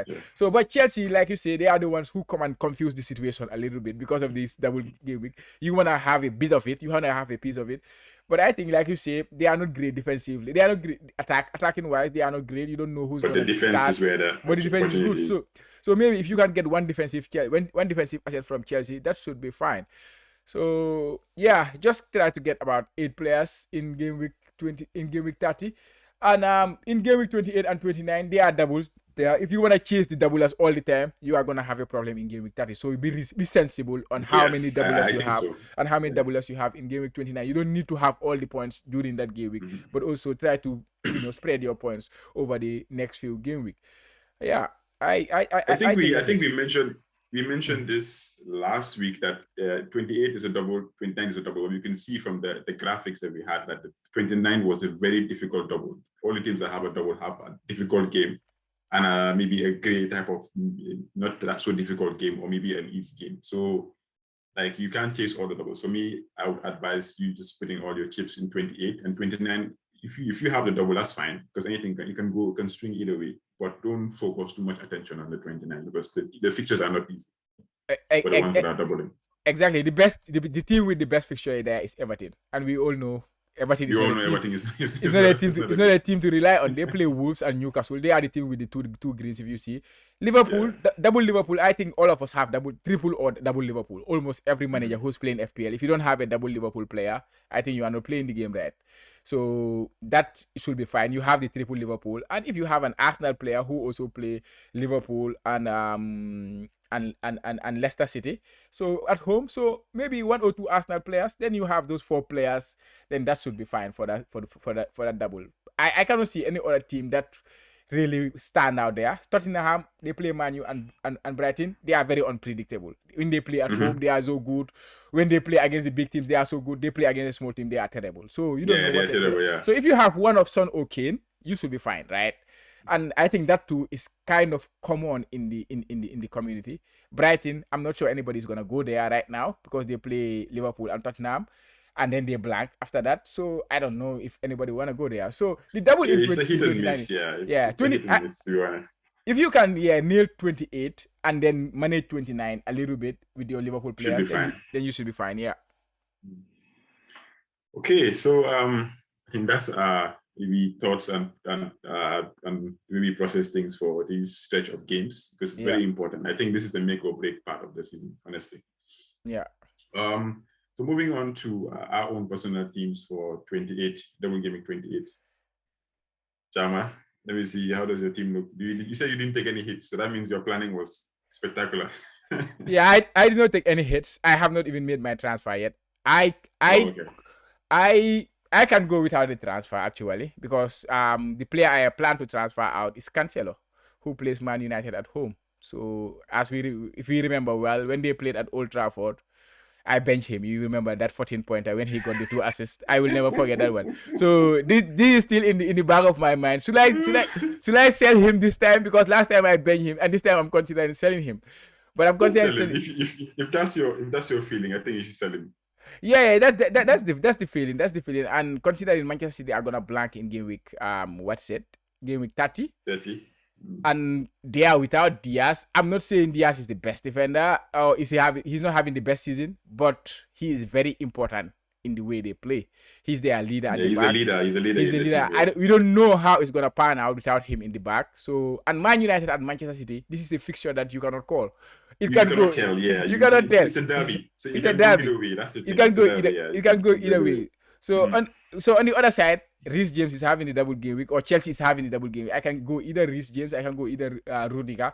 Yeah. So, but Chelsea, like you say, they are the ones who come and confuse the situation a little bit because of this double game week. You want to have a bit of it. You want to have a piece of it. But I think, like you say, they are not great defensively. They are not great attacking wise. They are not great. You don't know who's going to start. But the defense is where but the defense is good. So maybe if you can get one defensive asset from Chelsea, that should be fine. So yeah, just try to get about 8 players in game week 20, in game week 30, and in game week 28 and 29, they are doubles. If you want to chase the doublers all the time, you are gonna have a problem in game week 30. So be sensible on how many doublers you have and how many doublers you have in game week 29. You don't need to have all the points during that game week, but also try to spread your points over the next few game week. Yeah, I think we mentioned this last week that 28 is a double, 29 is a double. You can see from the graphics that we had that the 29 was a very difficult double. All the teams that have a double have a difficult game. And maybe a great type of not that so difficult game, or maybe an easy game. So, like, you can't chase all the doubles. For me, I would advise you just putting all your chips in 28 and 29. If you have the double, that's fine, because anything you can swing either way. But don't focus too much attention on the 29 because the fixtures are not easy for the ones that are doubling. Exactly. The team with the best fixture there is Everton, and we all know. Everton is not a team to rely on. They play Wolves and Newcastle. They are the team with the two greens. If you see Liverpool, double Liverpool, I think all of us have triple or double Liverpool. Almost every manager who's playing FPL. If you don't have a double Liverpool player, I think you are not playing the game right. So that should be fine. You have the triple Liverpool, and if you have an Arsenal player who also play Liverpool and Leicester City, so at home, so maybe 1 or 2 Arsenal players, then you have those 4 players, then that should be fine for that double. I cannot see any other team that really stand out there. Tottenham, they play Man U and Brighton, they are very unpredictable. When they play at home, they are so good. When they play against the big teams, they are so good. They play against a small team, they are terrible. So you don't know what they're terrible. So if you have one of Son or Kane, you should be fine, right? And I think that too is kind of common in the community. Brighton, I'm not sure anybody's gonna go there right now because they play Liverpool and Tottenham, and then they blank after that. So I don't know if anybody wanna go there. So the double in 20, it's a hit and miss, it's 20. A hit and miss, to be honest. If you can nail 28 and then manage 29 a little bit with your Liverpool players, then you should be fine. Yeah. Okay, so I think that's maybe thoughts and maybe process things for this stretch of games, because it's very important. I think this is the make or break part of the season, honestly. Yeah. So moving on to our own personal teams for 28, double gaming 28. Jama, Let me see. How does your team look? You said you didn't take any hits, so that means your planning was spectacular. Yeah, I did not take any hits. I have not even made my transfer yet. I Oh, I okay. I can go without the transfer actually because the player I plan to transfer out is Cancelo, who plays Man United at home. So if we remember well, when they played at Old Trafford, I bench him. You remember that 14 pointer when he got the 2 assists? I will never forget that one. So this is still in the back of my mind. Should I sell him this time? Because last time I bench him, and this time I'm considering selling him. But I'm Just considering sell him. selling. If that's your feeling, I think you should sell him. Yeah, that's the feeling. That's the feeling. And considering Manchester City are gonna blank in game week what's it? Game week 30. 30. And they are without Diaz. I'm not saying Diaz is the best defender or he's not having the best season, but he is very important in the way they play. He's their leader at the He's back. a leader. He's a leader. He's a leader. We don't know how it's gonna pan out without him in the back. So, and Man United and Manchester City, this is the fixture that you cannot call. You cannot tell. Yeah, you cannot tell. It's a derby. So it's a derby. Go either way. That's the thing. You can go either way. So on the other side, Reece James is having the double game week, or Chelsea is having the double game week. I can go either Reece James, I can go either Rudiger,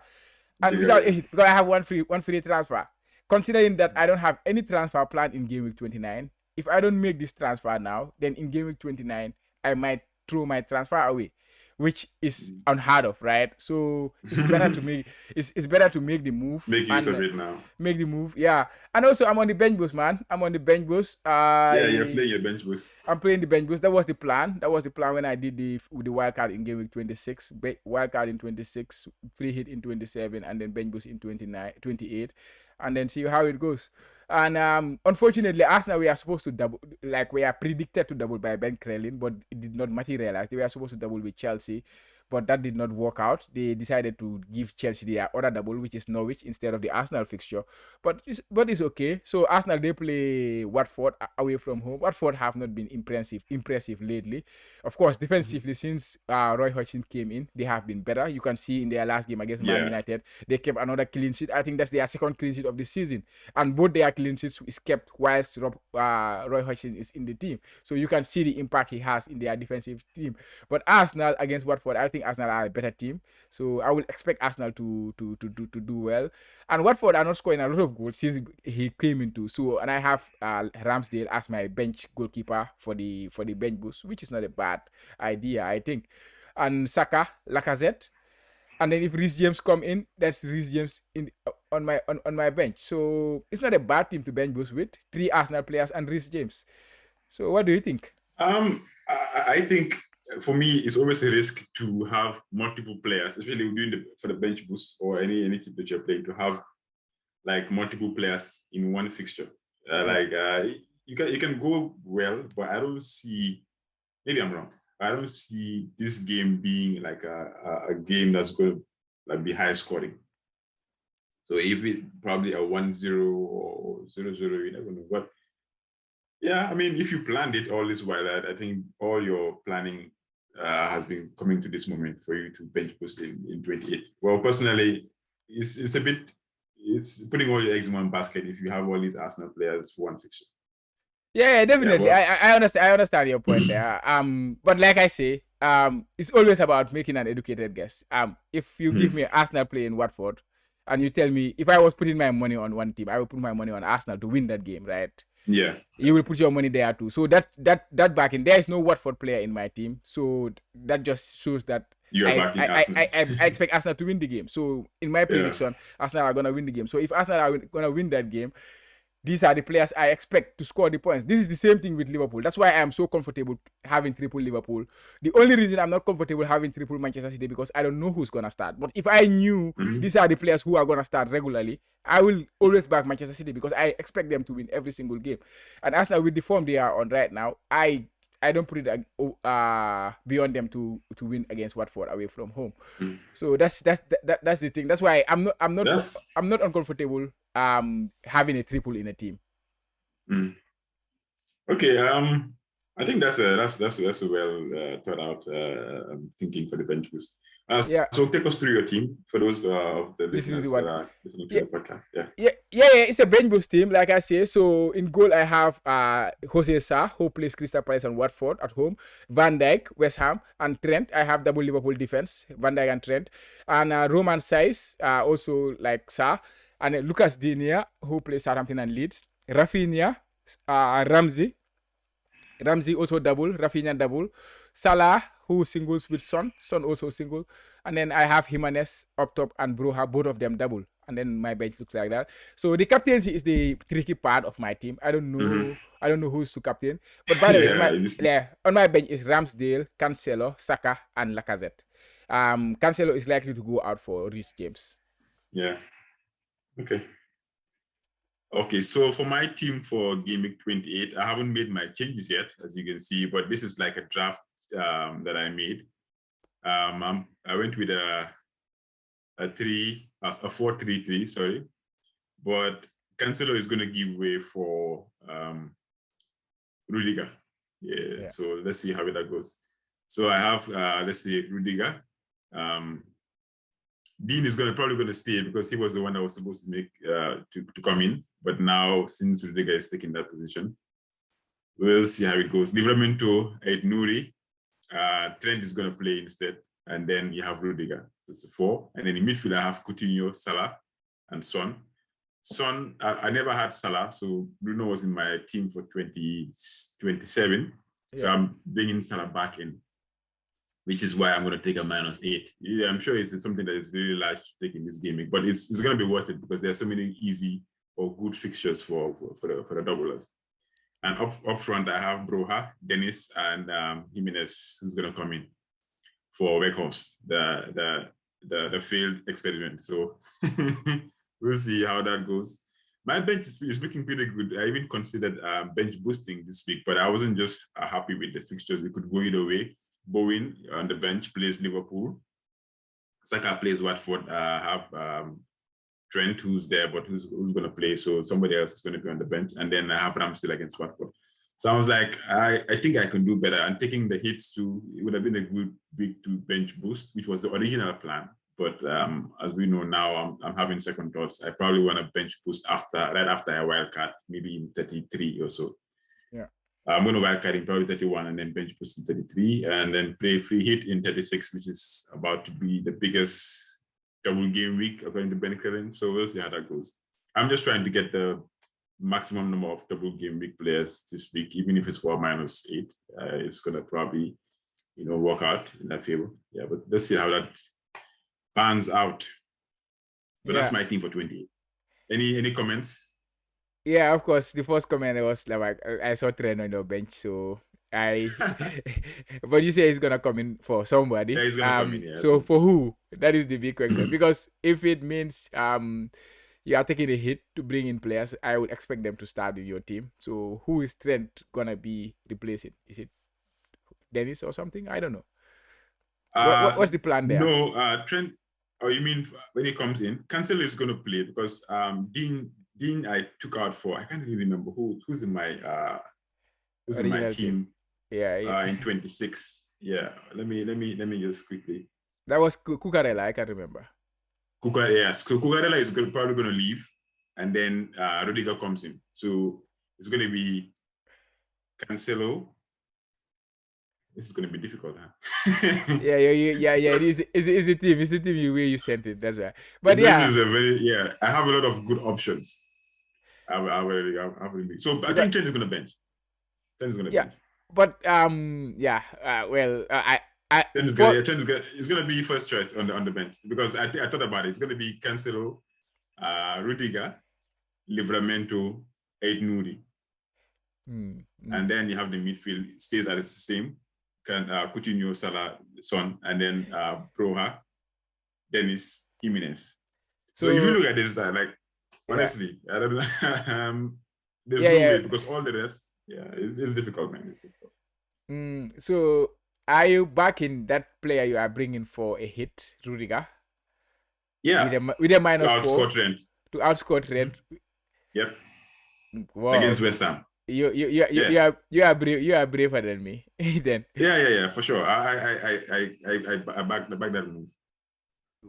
and because I have one free transfer. Considering that I don't have any transfer plan in game week 29, if I don't make this transfer now, then in game week 29 I might throw my transfer away, which is unheard of, right? So it's better to make it's better to make the move. Make use of it now. Make the move, yeah. And also I'm on the bench boost, man. I'm on the bench boost. Yeah, you're playing your bench boost. I'm playing the bench boost. That was the plan. That was the plan when I did the wild card in game week 26, wild card in 26, free hit in 27, and then bench boost in 28, and then see how it goes. And unfortunately, Arsenal we are supposed to double, like we are predicted to double by Ben Crellin, but it did not materialize. They were supposed to double with Chelsea, but that did not work out. They decided to give Chelsea their other double, which is Norwich, instead of the Arsenal fixture. But it's okay. So Arsenal, they play Watford away from home. Watford have not been impressive lately. Of course, defensively, since Roy Hodgson came in, they have been better. You can see in their last game against Man United, they kept another clean sheet. I think that's their second clean sheet of the season, and both their clean sheets is kept whilst Roy Hodgson is in the team. So you can see the impact he has in their defensive team. But Arsenal against Watford, I think Arsenal are a better team, so I will expect Arsenal to do well. And Watford are not scoring a lot of goals since he came into. So, and I have Ramsdale as my bench goalkeeper for the bench boost, which is not a bad idea, I think. And Saka, Lacazette, and then if Reece James come in, that's Reece James on my bench. So it's not a bad team to bench boost with 3 Arsenal players and Reece James. So what do you think? I think for me, it's always a risk to have multiple players, especially for the bench boost or any team that you're playing, to have like multiple players in one fixture. You can go well, but I don't see. Maybe I'm wrong. I don't see this game being like a game that's going to like be high scoring. So if it probably a 1-0 or 0-0, you never know. But yeah, I mean, if you planned it all this while, I think all your planning has been coming to this moment for you to bench boost in 28. Well, personally, it's putting all your eggs in one basket if you have all these Arsenal players for one fixture. Yeah, definitely. Yeah, well, I understand your point there. But like I say, it's always about making an educated guess. If you give me Arsenal playing Watford, and you tell me if I was putting my money on one team, I would put my money on Arsenal to win that game, right? Yeah. You will put your money there too. So that backing, there is no Watford player in my team. So that just shows that I expect Arsenal to win the game. So in my prediction, Arsenal are gonna win the game. So if Arsenal are gonna win that game, these are the players I expect to score the points. This is the same thing with Liverpool. That's why I am so comfortable having triple Liverpool. The only reason I'm not comfortable having triple Manchester City because I don't know who's going to start. But if I knew these are the players who are going to start regularly, I will always back Manchester City because I expect them to win every single game. And Arsenal, with the form they are on right now, I don't put it beyond them to win against Watford away from home. So that's the thing. That's why I'm not uncomfortable having a triple in a team. Okay, I think that's a well thought out thinking for the bench boost. Yeah. So take us through your team for those of the Listening to listeners that what? are listening to Yeah. the podcast. Yeah. It's a bench boost team, like I say. So in goal, I have Jose Sa, who plays Crystal Palace and Watford at home. Van Dijk, West Ham, and Trent. I have double Liverpool defense, Van Dijk and Trent. And Roman Saiz, also like Sa. And Lucas Digne, who plays Southampton and Leeds. Rafinha, Ramsey also double, Rafinha double. Salah, who singles with Son also single. And then I have Jimenez up top and Broha, both of them double. And then my bench looks like that. So the captaincy is the tricky part of my team. I don't know who's to captain. But by the way, on my bench is Ramsdale, Cancelo, Saka, and Lacazette. Cancelo is likely to go out for Reece James. Yeah. Okay, so for my team for Gimmick 28, I haven't made my changes yet, as you can see, but this is like a draft that I made. I went with a 4-3-3, sorry, but Cancelo is going to give way for Rudiger. Yeah, so let's see how that goes. So I have, let's say, Rudiger. Dean is probably going to stay because he was the one that was supposed to make to come in. But now, since Rudiger is taking that position, we'll see how it goes. Livramento, Ed Nouri, Trent is going to play instead. And then you have Rudiger. That's 4. And then in midfield, I have Coutinho, Salah, and Son. Son, I never had Salah, so Bruno was in my team for 2027. Yeah. So I'm bringing Salah back in, which is why I'm going to take a -8. Yeah, I'm sure it's something that is really large to take in this gaming, but it's going to be worth it because there's so many easy or good fixtures for the doublers. And up front, I have Broha, Dennis, and Jimenez, who's going to come in for Weghorst, the failed experiment. So we'll see how that goes. My bench is looking pretty good. I even considered bench boosting this week, but I wasn't just happy with the fixtures. We could go either way. Bowen on the bench plays Liverpool. Saka plays Watford. Have Trent, who's there, but who's going to play. So somebody else is going to be on the bench. And then I have Ramsdale against Watford. So I was like, I think I can do better. And taking the hits too, it would have been a good week to bench boost, which was the original plan. But as we know now, I'm having second thoughts. I probably want to bench boost right after a wild card, maybe in 33 or so. Yeah. I'm going to wild card in probably 31 and then bench boost in 33 and then play free hit in 36, which is about to be the biggest double game week according to Ben Curran. So we'll see how that goes. I'm just trying to get the maximum number of double game week players this week, even if it's for -8. It's going to probably, work out in that favor. Yeah, but let's see how that pans out. But that's my team for 28. Any comments? Yeah, of course. The first comment was like I saw Trent on your bench, so but you say he's gonna come in for somebody. Yeah, he's gonna come in. Yeah, so for who? That is the big question. Because if it means you are taking a hit to bring in players, I would expect them to start with your team. So who is Trent gonna be replacing? Is it Dennis or something? I don't know. What's the plan there? No, Trent. Oh, you mean when he comes in? Cancelo is gonna play because Dean I took out for, I can't really remember who's in my team. Yeah. In 26. Yeah. Let me just quickly. That was Cucurella, I can't remember. Yes. So Cucurella is probably gonna leave, and then Rudiger comes in. So it's gonna be Cancelo. This is gonna be difficult, huh? yeah. It's the team. It's the team you sent it. That's right. But this is I have a lot of good options. So I think Trent is gonna bench. Trent is gonna bench. But It's gonna be first choice on the bench because I thought about it. It's gonna be Cancelo, Rudiger, Livramento, Ed Nouri. And then you have the midfield stays at the same. Coutinho, Salah, Son, and then Broha, Dennis, Jimenez. So if you look at this, honestly, I don't know. There's no way because all the rest, it's difficult, man. It's difficult. So are you backing that player you are bringing for a hit, Rudiger? Yeah. With a -4 to outscore Trent. To outscore Trent. Yep. Wow. Against West Ham. You are brave. You are braver than me. Then. Yeah, for sure. I back that move.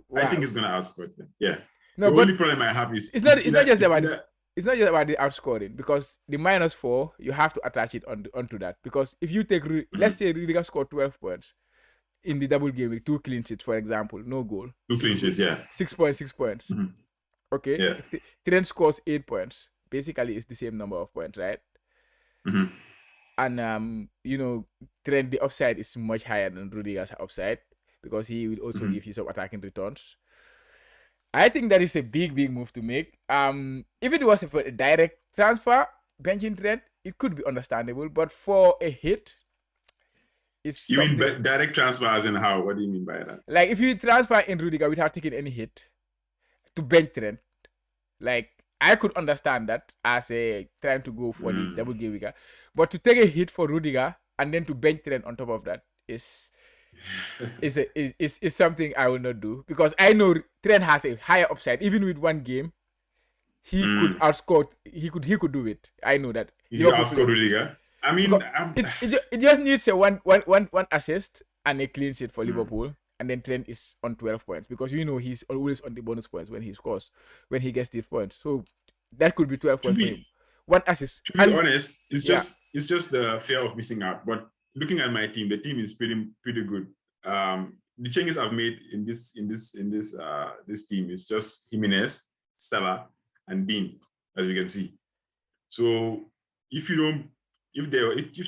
Wow. I think it's gonna outscore them. Yeah. No, the only problem I have is it's not just about the outscoring, because the -4 you have to attach it onto that, because if you take let's say Rudiger scored 12 points in the double game with 2 clean sheets, for example, no goal. 2 clean sheets, yeah. 6 points. Mm-hmm. Okay. Yeah. Trent scores 8 points. Basically, it's the same number of points, right? Mm-hmm. And Trent, the upside is much higher than Rudiger's upside, because he will also give you some attacking returns. I think that is a big move to make. If it was for a direct transfer, benching Trent, it could be understandable. But for a hit, it's you mean direct transfer as in how? What do you mean by that? Like if you transfer in Rudiger without taking any hit to bench Trent, like I could understand that as a trying to go for the double game weaker. But to take a hit for Rudiger and then to bench Trent on top of that is something I will not do, because I know Trent has a higher upside. Even with one game, he could outscore. He could do it. I know that. He could outscore Rudiger. I mean, it just needs a one assist and a clean sheet for Liverpool, and then Trent is on 12 points, because he's always on the bonus points when he scores, when he gets these points. So that could be 12 points for him. One assist. To be honest, it's just the fear of missing out. But looking at my team, the team is pretty good. The changes I've made in this team is just Jimenez, Salah, and Dean, as you can see. So if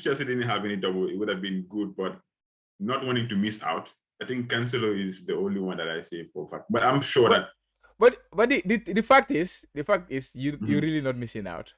Chelsea didn't have any double, it would have been good. But not wanting to miss out, I think Cancelo is the only one that I say for fact. But I'm sure that. But the fact is you're really not missing out.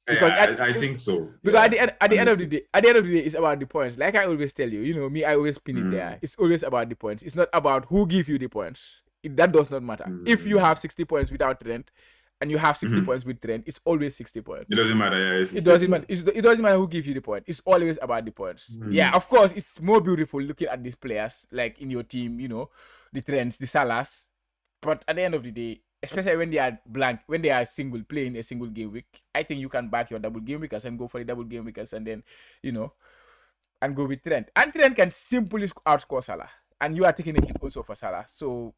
Because I think so. Because at the end of the day, it's about the points. Like I always tell you, me, I always pin it there. It's always about the points. It's not about who give you the points. That does not matter. If you have 60 points without Trent, and you have 60 points with Trent, it's always 60 points. It doesn't matter. Yeah, it doesn't matter. It doesn't matter who gives you the point. It's always about the points. Yeah, of course, it's more beautiful looking at these players, like in your team, the Trents, the Salahs. But at the end of the day, especially when they are blank, when they are playing a single game week, I think you can back your double game weekers and go for the double game weekers, and then, and go with Trent. And Trent can simply outscore Salah. And you are taking a hit also for Salah. So,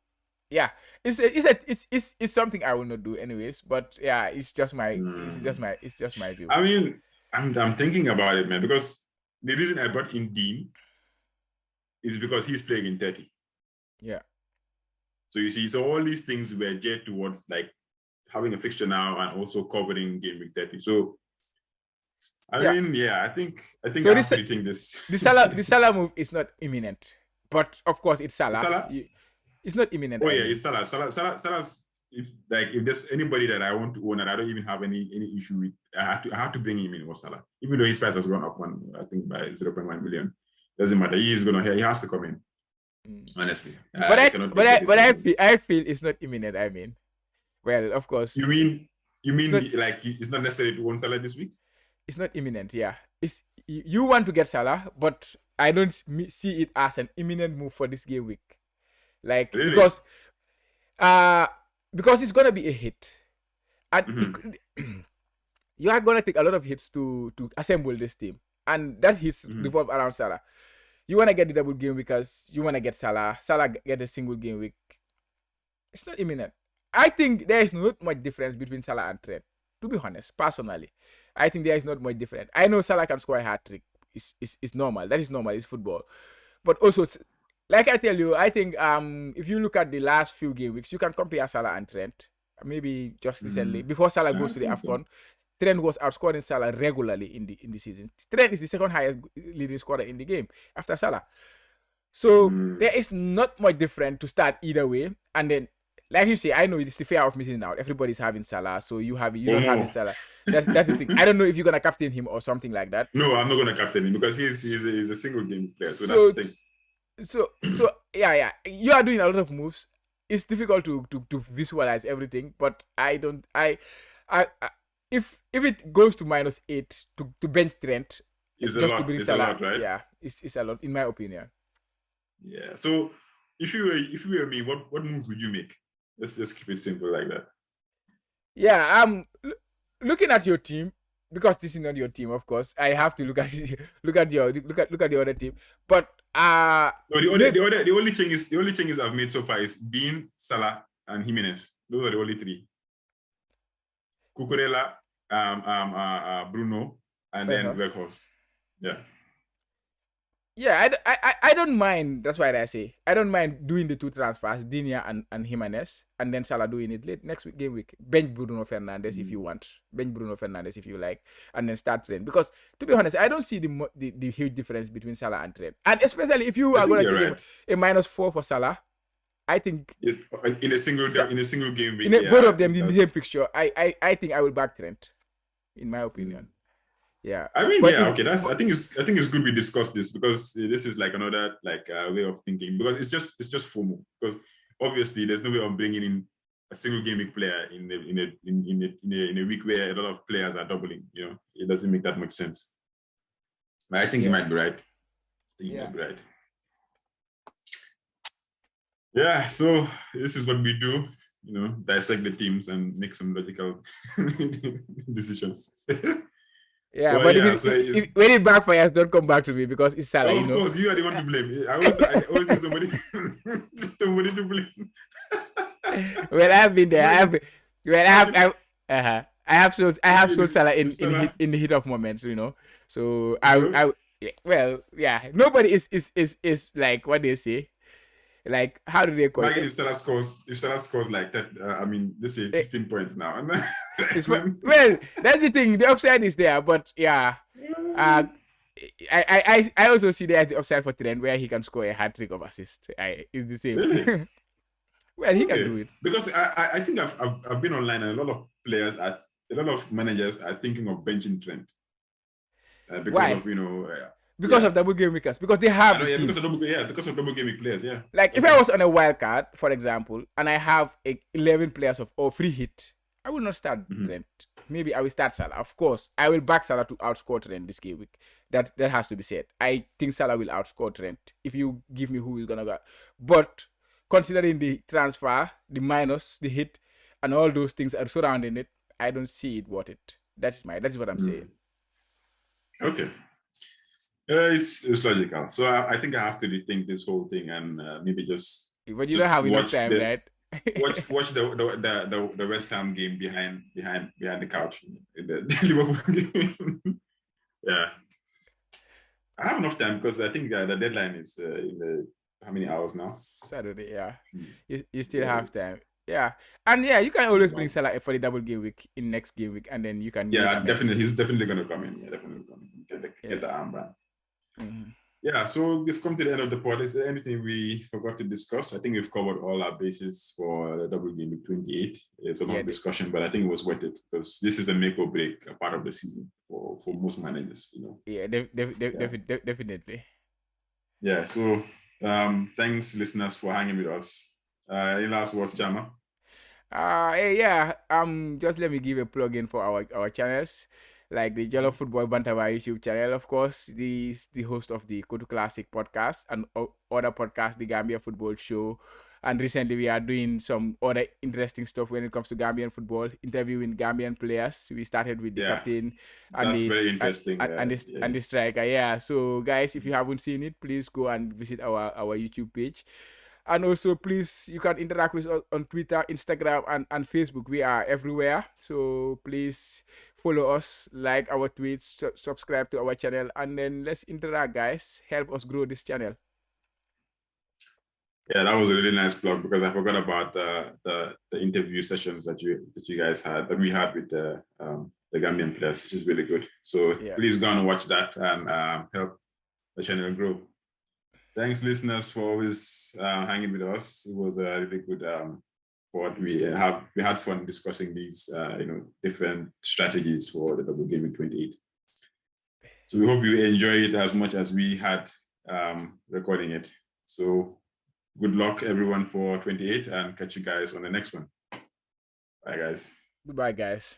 yeah, it's something I will not do anyways. But yeah, it's just my view. I mean, I'm thinking about it, man, because the reason I brought in Dean is because he's playing in 30. Yeah. So you see, so all these things were geared towards like having a fixture now and also covering game week 30. So I think so I have to rethink this. The Salah move is not imminent, but of course it's Salah. It's not imminent. Oh yeah, it's Salah. Salah's if there's anybody that I want to own and I don't even have any issue with, I have to bring him in for Salah. Even though his price has gone up I think by 0.1 million. Doesn't matter. He has to come in. Honestly, but I feel it's not imminent. I mean, well, of course. You mean it's not necessary to own Salah this week? It's not imminent. Yeah, you want to get Salah, but I don't see it as an imminent move for this game week. Like really? because it's gonna be a hit, and you are gonna take a lot of hits to assemble this team, and that hits revolve around Salah. You want to get the double game because you want to get Salah get a single game week. It's not imminent. I think there is not much difference between Salah and Trent. To be honest, personally, I think there is not much difference. I know Salah can score a hat-trick. It's normal. That is normal. It's football. But also, like I tell you, I think if you look at the last few game weeks, you can compare Salah and Trent. Maybe just recently, before Salah goes to the AFCON, Trent was outscoring Salah regularly in the season. Trent is the second highest leading scorer in the game after Salah. So there is not much different to start either way. And then, like you say, I know it's the fear of missing out. Everybody's having Salah, so you don't have Salah. That's the thing. I don't know if you're gonna captain him or something like that. No, I'm not gonna captain him because he's a single game player. So that's the thing. So yeah, you are doing a lot of moves. It's difficult to visualize everything, but if it goes to -8 to bench Trent, it's just a lot. to bring It's Salah, a lot, right? Yeah, it's a lot in my opinion. Yeah. So if you were me, what moves would you make? Let's just keep it simple like that. Yeah. Looking at your team, because this is not your team, of course, I have to look at look at the other team. But no, the only changes I've made so far is Dean, Salah, and Jimenez. Those are the only three. Cucurella, Bruno, and then Weghorst. Yeah. Yeah, I don't mind. That's why I say I don't mind doing the two transfers, Dinia and Jimenez, and then Salah doing it late next week, game week. Bench Bruno Fernandes if you want. Bench Bruno Fernandes if you like, and then start Trent. Because to be honest, I don't see the huge difference between Salah and Trent. And especially if you are going to give a -4 for Salah, I think it's in a single game week. Both of them in the same fixture. I think I will back Trent, in my opinion. Yeah, I mean, but okay. I think it's good we discuss this, because this is like another way of thinking, because it's just FOMO, because obviously there's no way of bringing in a single game week player in a week where a lot of players are doubling. You know, it doesn't make that much sense. But I think you might be right. You might be right. Yeah. So this is what we do. You know, dissect the teams and make some logical decisions. Yeah, well, but when it backfires, don't come back to me, because it's Salah. Of course, you are the one to blame. I always need somebody to blame. Well, I've been there. I have shown Salah in the heat of moments, you know. So nobody is like what they say. Like, how do they call it? If Salah scores like that, I mean, let's say 15 points now. Well, that's the thing. The upside is there, but yeah, I also see there as the upside for Trent, where he can score a hat trick of assists. It's the same. Really? Well, he can do it, because I think I've been online, and a lot of managers are thinking of benching Trent because of because of double game weekers, because they have because of double game week players. Yeah, like if I was on a wild card, for example, and I have 11 players of free hit, I will not start Trent. Maybe I will start Salah. Of course, I will back Salah to outscore Trent this game week. That has to be said. I think Salah will outscore Trent if you give me who is gonna go. But considering the transfer, the minus, the hit, and all those things are surrounding it, I don't see it worth it. That's what I'm saying. Okay. It's logical. So I think I have to rethink this whole thing, and maybe just. But you don't have enough time, right? watch the West Ham game behind the couch in the Liverpool game. Yeah, I have enough time, because I think the deadline is in how many hours now? Saturday. Yeah, you still have time. Yeah, and you can always bring Salah for the double game week in next game week, and then you can. Yeah, definitely. He's definitely gonna come in. Yeah, definitely come in. Get the armband. Yeah, so we've come to the end of the pod. Is there anything we forgot to discuss? I think we've covered all our bases for the double game week 28. It's a long discussion, but I think it was worth it, because this is the make or break part of the season for most managers, you know. Yeah, definitely. Yeah, so thanks, listeners, for hanging with us. Any last words, Chama? Just let me give a plug in for our channels, like the Jollof Football Bantawa YouTube channel, of course, the host of the Kotu Classic podcast and other podcasts, the Gambia Football Show. And recently we are doing some other interesting stuff when it comes to Gambian football, interviewing Gambian players. We started with the captain and the striker. Yeah. So guys, if you haven't seen it, please go and visit our YouTube page. And also, please, you can interact with us on Twitter, Instagram, and Facebook. We are everywhere. So please follow us, like our tweets, subscribe to our channel, and then let's interact, guys. Help us grow this channel. Yeah, that was a really nice plug, because I forgot about the interview sessions that you guys had, that we had with the Gambian players, which is really good. So please go and watch that and help the channel grow. Thanks, listeners, for always hanging with us. It was a really good pod. We had fun discussing these different strategies for the double game in 28. So we hope you enjoy it as much as we had recording it. So good luck, everyone, for 28, and catch you guys on the next one. Bye, guys. Goodbye, guys.